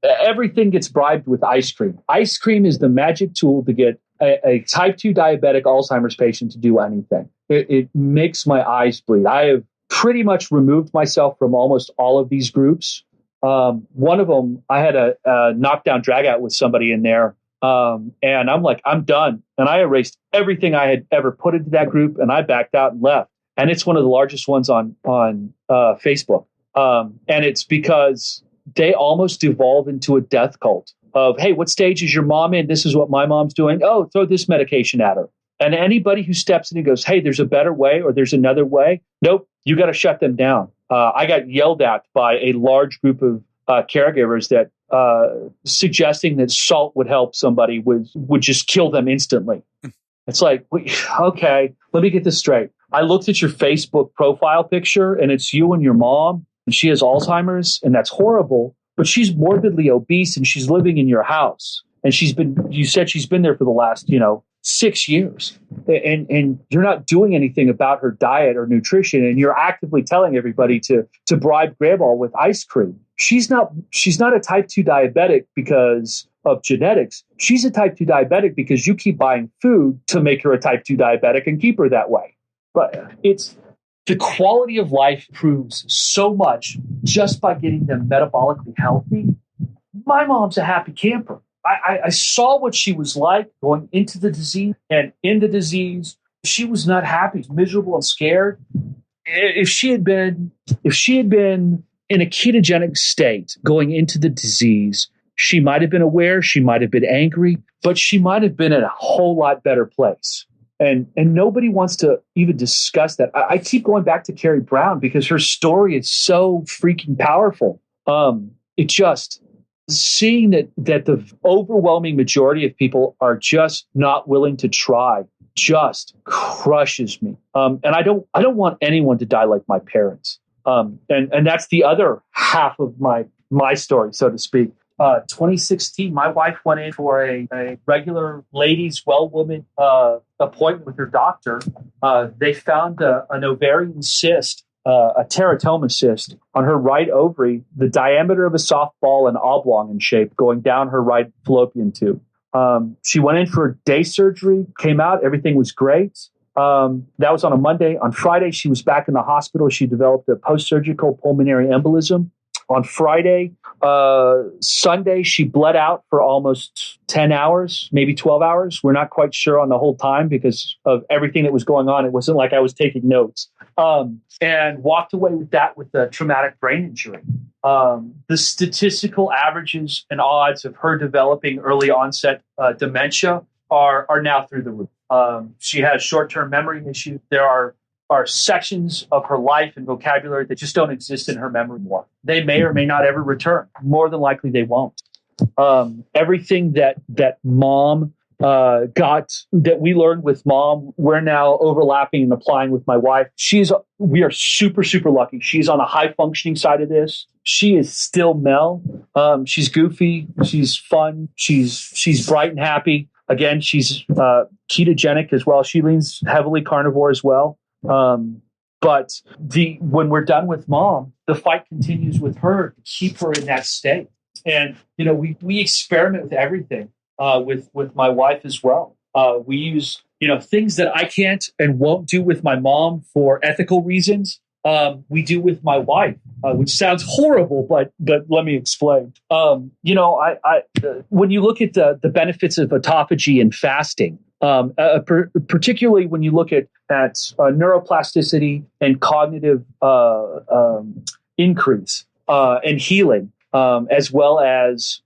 Everything gets bribed with ice cream. Ice cream is the magic tool to get a type 2 diabetic Alzheimer's patient to do anything. It makes my eyes bleed. I have pretty much removed myself from almost all of these groups. One of them, I had a knockdown drag out with somebody in there. And I'm like, I'm done. And I erased everything I had ever put into that group and I backed out and left. And it's one of the largest ones on Facebook. And it's because they almost devolve into a death cult of, hey, what stage is your mom in? This is what my mom's doing. Oh, throw this medication at her. And anybody who steps in and goes, hey, there's a better way or there's another way. Nope, you got to shut them down. I got yelled at by a large group of caregivers that suggesting that salt would help somebody would just kill them instantly. It's like, okay, let me get this straight. I looked at your Facebook profile picture and it's you and your mom and she has Alzheimer's and that's horrible, but she's morbidly obese and she's living in your house. And you said she's been there for the last, 6 years and you're not doing anything about her diet or nutrition. And you're actively telling everybody to bribe grandma with ice cream. She's not a type 2 diabetic because of genetics. She's a type 2 diabetic because you keep buying food to make her a type 2 diabetic and keep her that way. But it's the quality of life improves so much just by getting them metabolically healthy. My mom's a happy camper. I saw what she was like going into the disease, and in the disease, she was not happy, miserable, and scared. If she had been in a ketogenic state going into the disease, she might have been aware, she might have been angry, but she might have been in a whole lot better place. And nobody wants to even discuss that. I keep going back to Carrie Brown because her story is so freaking powerful. Seeing that the overwhelming majority of people are just not willing to try just crushes me. And I don't want anyone to die like my parents. And that's the other half of my story, so to speak. 2016, my wife went in for a regular ladies' well-woman appointment with her doctor. They found an ovarian cyst, a teratoma cyst on her right ovary, the diameter of a softball and oblong in shape, going down her right fallopian tube. She went in for day surgery, came out, everything was great. That was on a Monday. On Friday, she was back in the hospital. She developed a post-surgical pulmonary embolism. On Friday, Sunday, she bled out for almost 10 hours, maybe 12 hours. We're not quite sure on the whole time because of everything that was going on. It wasn't like I was taking notes. And walked away with that with a traumatic brain injury. The statistical averages and odds of her developing early onset dementia are now through the roof. She has short-term memory issues. There are sections of her life and vocabulary that just don't exist in her memory anymore. They may or may not ever return. More than likely, they won't. Everything that mom got, that we learned with mom, we're now overlapping and applying with my wife. We are super, super lucky. She's on the high functioning side of this. She is still Mel. She's goofy. She's fun. She's bright and happy. Again, she's ketogenic as well. She leans heavily carnivore as well. But when we're done with mom, the fight continues with her to keep her in that state. And we experiment with everything with my wife as well. We use, things that I can't and won't do with my mom for ethical reasons. We do with my wife, which sounds horrible, but let me explain. When you look at the benefits of autophagy and fasting, particularly when you look at neuroplasticity and cognitive increase and healing, as well as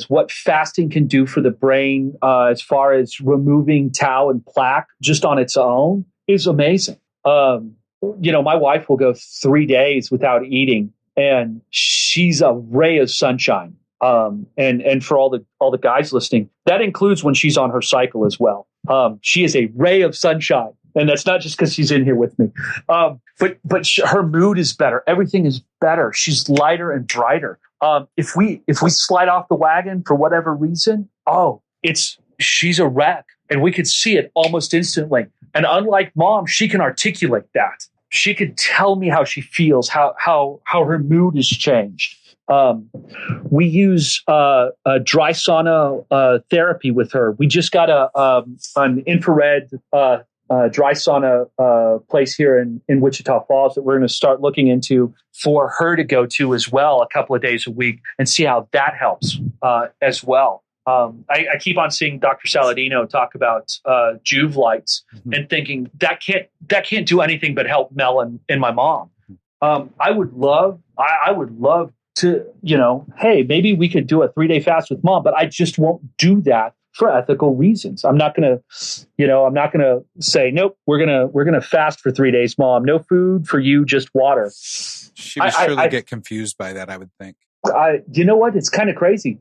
what fasting can do for the brain, as far as removing tau and plaque just on its own, is amazing. My wife will go 3 days without eating, and she's a ray of sunshine. And for all the guys listening, that includes when she's on her cycle as well. She is a ray of sunshine, and that's not just because she's in here with me. But her mood is better. Everything is better. She's lighter and brighter. If we slide off the wagon for whatever reason, she's a wreck, and we could see it almost instantly. And unlike mom, she can articulate that. She could tell me how she feels, how her mood has changed. We use a dry sauna therapy with her. We just got an infrared dry sauna place here in Wichita Falls that we're going to start looking into for her to go to as well a couple of days a week and see how that helps as well. I keep on seeing Dr. Saladino talk about Juve lights and thinking that can't do anything but help Mel and my mom. I would love to, hey, maybe we could do a 3-day fast with mom, but I just won't do that for ethical reasons. I'm not going to say, nope, we're going to fast for 3 days, mom. No food for you, just water. She would surely get confused by that, I would think. You know what? It's kind of crazy.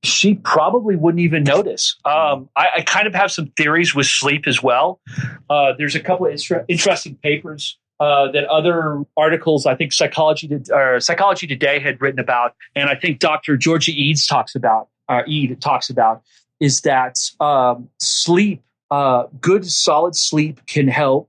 She probably wouldn't even notice. I kind of have some theories with sleep as well. There's a couple of interesting papers that other articles, I think Psychology Today had written about, and I think Dr. Georgia Eads talks about, is that sleep, good solid sleep can help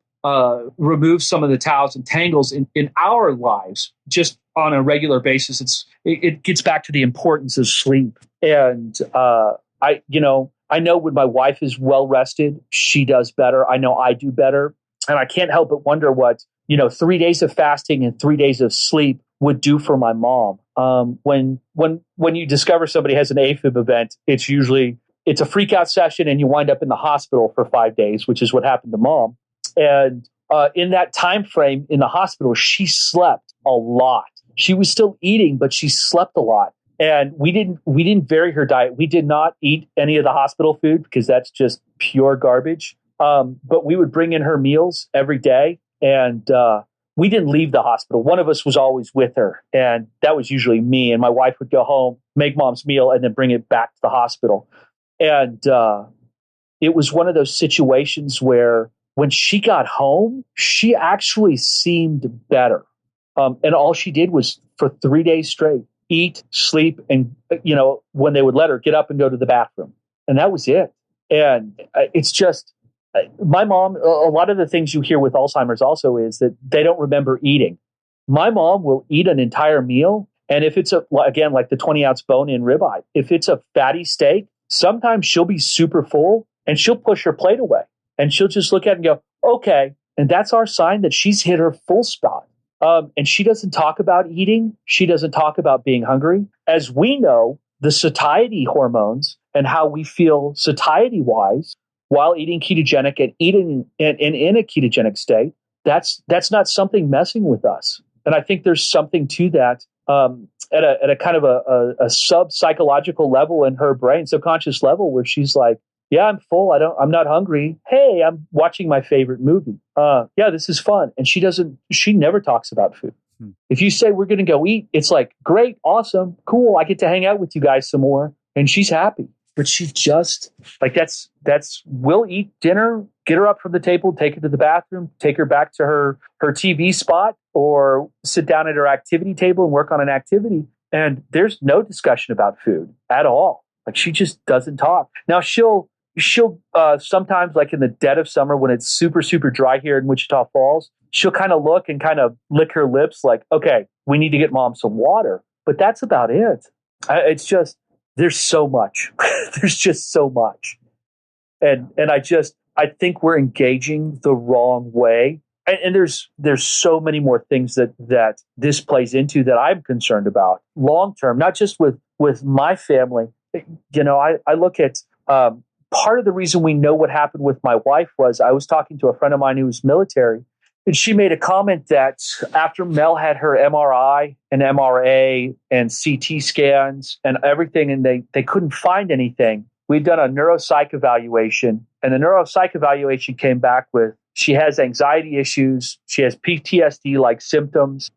remove some of the taus and tangles in our lives just on a regular basis. It gets back to the importance of sleep. And I know when my wife is well rested, she does better. I know I do better. And I can't help but wonder what, 3 days of fasting and 3 days of sleep would do for my mom. When you discover somebody has an AFib event, it's a freak out session and you wind up in the hospital for 5 days, which is what happened to mom. And in that time frame in the hospital, she slept a lot. She was still eating, but she slept a lot. And we didn't vary her diet. We did not eat any of the hospital food because that's just pure garbage. But we would bring in her meals every day, and we didn't leave the hospital. One of us was always with her, and that was usually me. And my wife would go home, make mom's meal, and then bring it back to the hospital. And it was one of those situations where when she got home, she actually seemed better. And all she did was for 3 days straight, eat, sleep, and, when they would let her get up and go to the bathroom. And that was it. And it's just, my mom, a lot of the things you hear with Alzheimer's also is that they don't remember eating. My mom will eat an entire meal. And if it's again, like the 20-ounce bone-in ribeye, if it's a fatty steak, sometimes she'll be super full and she'll push her plate away and she'll just look at it and go, okay. And that's our sign that she's hit her full spot. And she doesn't talk about eating. She doesn't talk about being hungry. As we know, the satiety hormones and how we feel satiety-wise while eating ketogenic and eating and in a ketogenic state, that's not something messing with us. And I think there's something to that at a kind of a sub-psychological level in her brain, subconscious level, where she's like, yeah, I'm full. I'm not hungry. Hey, I'm watching my favorite movie. Yeah, this is fun. And she never talks about food. If you say we're going to go eat, it's like, great, awesome, cool. I get to hang out with you guys some more. And she's happy. But she just like, we'll eat dinner, get her up from the table, take her to the bathroom, take her back to her TV spot, or sit down at her activity table and work on an activity. And there's no discussion about food at all. Like, she just doesn't talk. Now she'll sometimes, like in the dead of summer when it's super, super dry here in Wichita Falls, she'll kind of look and kind of lick her lips like, okay, we need to get mom some water. But that's about it. It's just, there's so much. There's just so much. And I think we're engaging the wrong way. And there's so many more things that this plays into that I'm concerned about long term, not just with my family. I look at part of the reason we know what happened with my wife was I was talking to a friend of mine who was military, and she made a comment that after Mel had her MRI and MRA and CT scans and everything, and they couldn't find anything, we'd done a neuropsych evaluation, and the neuropsych evaluation came back with she has anxiety issues, she has PTSD-like symptoms,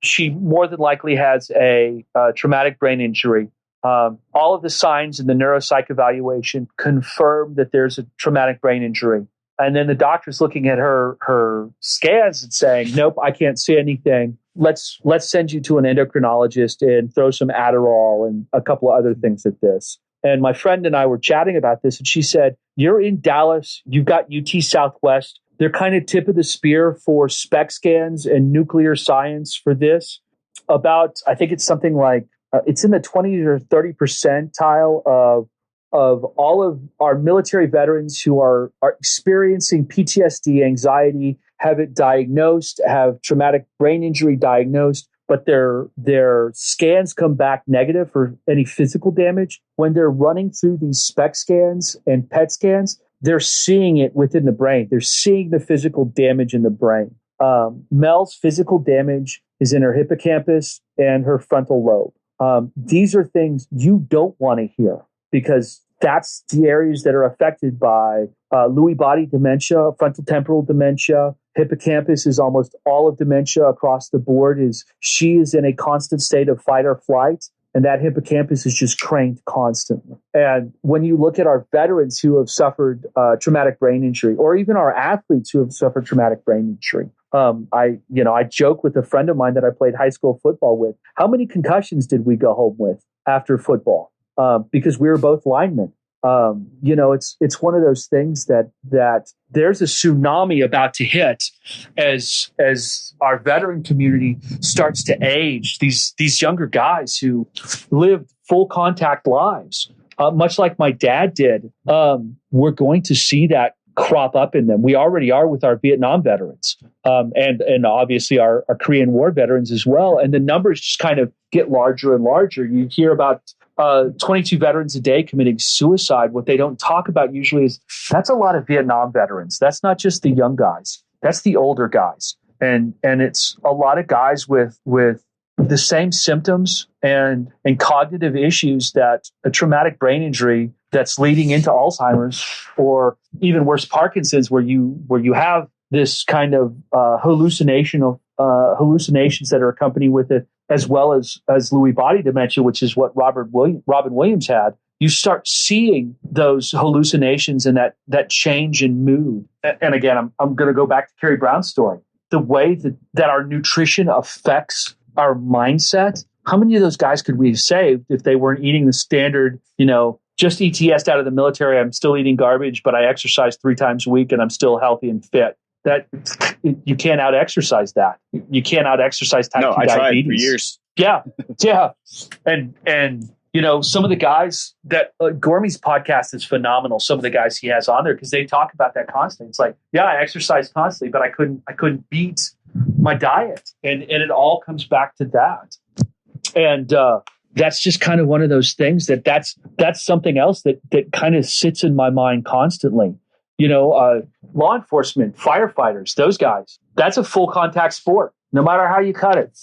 she more than likely has a traumatic brain injury. All of the signs in the neuropsych evaluation confirm that there's a traumatic brain injury. And then the doctor's looking at her scans and saying, nope, I can't see anything. Let's send you to an endocrinologist and throw some Adderall and a couple of other things at this. And my friend and I were chatting about this, and she said, you're in Dallas, you've got UT Southwest. They're kind of tip of the spear for SPECT scans and nuclear science for this. I think it's something like, it's in the 20 or 30 percentile of all of our military veterans who are experiencing PTSD, anxiety, have it diagnosed, have traumatic brain injury diagnosed, but their scans come back negative for any physical damage. When they're running through these SPECT scans and PET scans, they're seeing it within the brain. They're seeing the physical damage in the brain. Mel's physical damage is in her hippocampus and her frontal lobe. These are things you don't want to hear because that's the areas that are affected by Lewy body dementia, frontal temporal dementia. Hippocampus is almost all of dementia across the board. She is in a constant state of fight or flight, and that hippocampus is just cranked constantly. And when you look at our veterans who have suffered traumatic brain injury, or even our athletes who have suffered traumatic brain injury, I joke with a friend of mine that I played high school football with. How many concussions did we go home with after football? Because we were both linemen. It's one of those things that there's a tsunami about to hit as our veteran community starts to age. These younger guys who lived full contact lives, much like my dad did. We're going to see that crop up in them. We already are with our Vietnam veterans, and obviously our Korean War veterans as well. And the numbers just kind of get larger and larger. You hear about 22 veterans a day committing suicide. What they don't talk about usually is that's a lot of Vietnam veterans. That's not just the young guys. That's the older guys. And it's a lot of guys with the same symptoms and cognitive issues that a traumatic brain injury that's leading into Alzheimer's, or even worse, Parkinson's, where you have this kind of hallucinations that are accompanied with it, as well as Lewy body dementia, which is what Robin Williams had. You start seeing those hallucinations and that change in mood. And again, I'm going to go back to Carrie Brown's story. The way that our nutrition affects our mindset. How many of those guys could we have saved if they weren't eating the standard, just ETS out of the military, I'm still eating garbage, but I exercise 3 times a week and I'm still healthy and fit? That you can't out exercise that. You can't out exercise type 2 diabetes. I tried for years. Yeah. And some of the guys that Gormy's podcast is phenomenal. Some of the guys he has on there, because they talk about that constantly. It's like, yeah, I exercise constantly, but I couldn't beat my diet, and it all comes back to that. And that's just kind of one of those things that's something else that kind of sits in my mind constantly. Law enforcement, firefighters, those guys, that's a full contact sport, no matter how you cut it.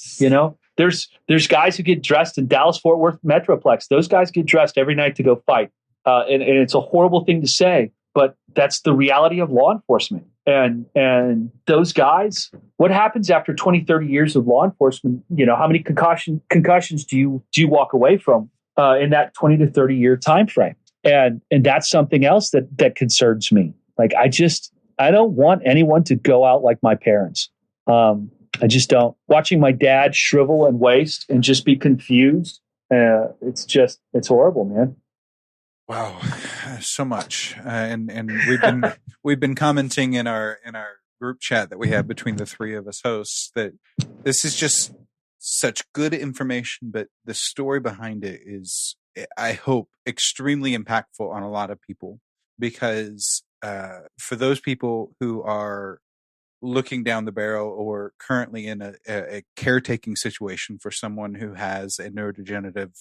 There's guys who get dressed in Dallas-Fort Worth Metroplex. Those guys get dressed every night to go fight. And it's a horrible thing to say, but that's the reality of law enforcement. And those guys, what happens after 20, 30 years of law enforcement? How many concussions do you walk away from in that 20 to 30 year time frame? And that's something else that concerns me. Like, I don't want anyone to go out like my parents. I just don't. Watching my dad shrivel and waste and just be confused, it's horrible, man. Wow, so much, and we've been commenting in our group chat that we have between the three of us hosts that this is just such good information, but the story behind it is, I hope, extremely impactful on a lot of people. because for those people who are looking down the barrel or currently in a caretaking situation for someone who has a neurodegenerative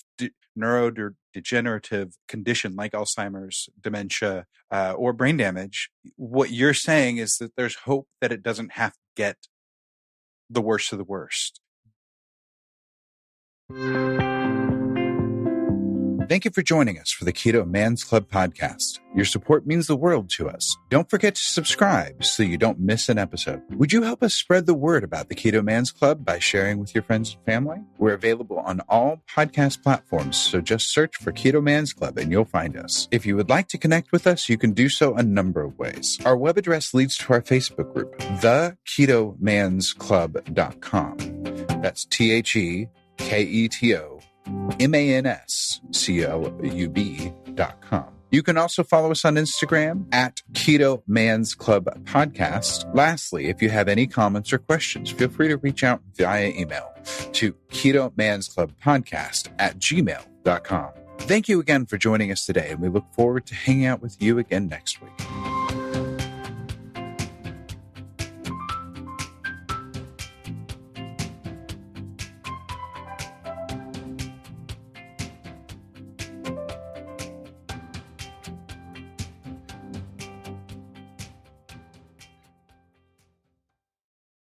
condition like Alzheimer's, dementia, or brain damage, what you're saying is that there's hope that it doesn't have to get the worst of the worst. Thank you for joining us for the Keto Man's Club podcast. Your support means the world to us. Don't forget to subscribe so you don't miss an episode. Would you help us spread the word about the Keto Man's Club by sharing with your friends and family? We're available on all podcast platforms, so just search for Keto Man's Club and you'll find us. If you would like to connect with us, you can do so a number of ways. Our web address leads to our Facebook group, theketomansclub.com. That's TheKetoMansClub.com. You can also follow us on Instagram at Keto Man's Club Podcast. Lastly, if you have any comments or questions, feel free to reach out via email to KetoMansClubPodcast@gmail.com. Thank you again for joining us today, and we look forward to hanging out with you again next week.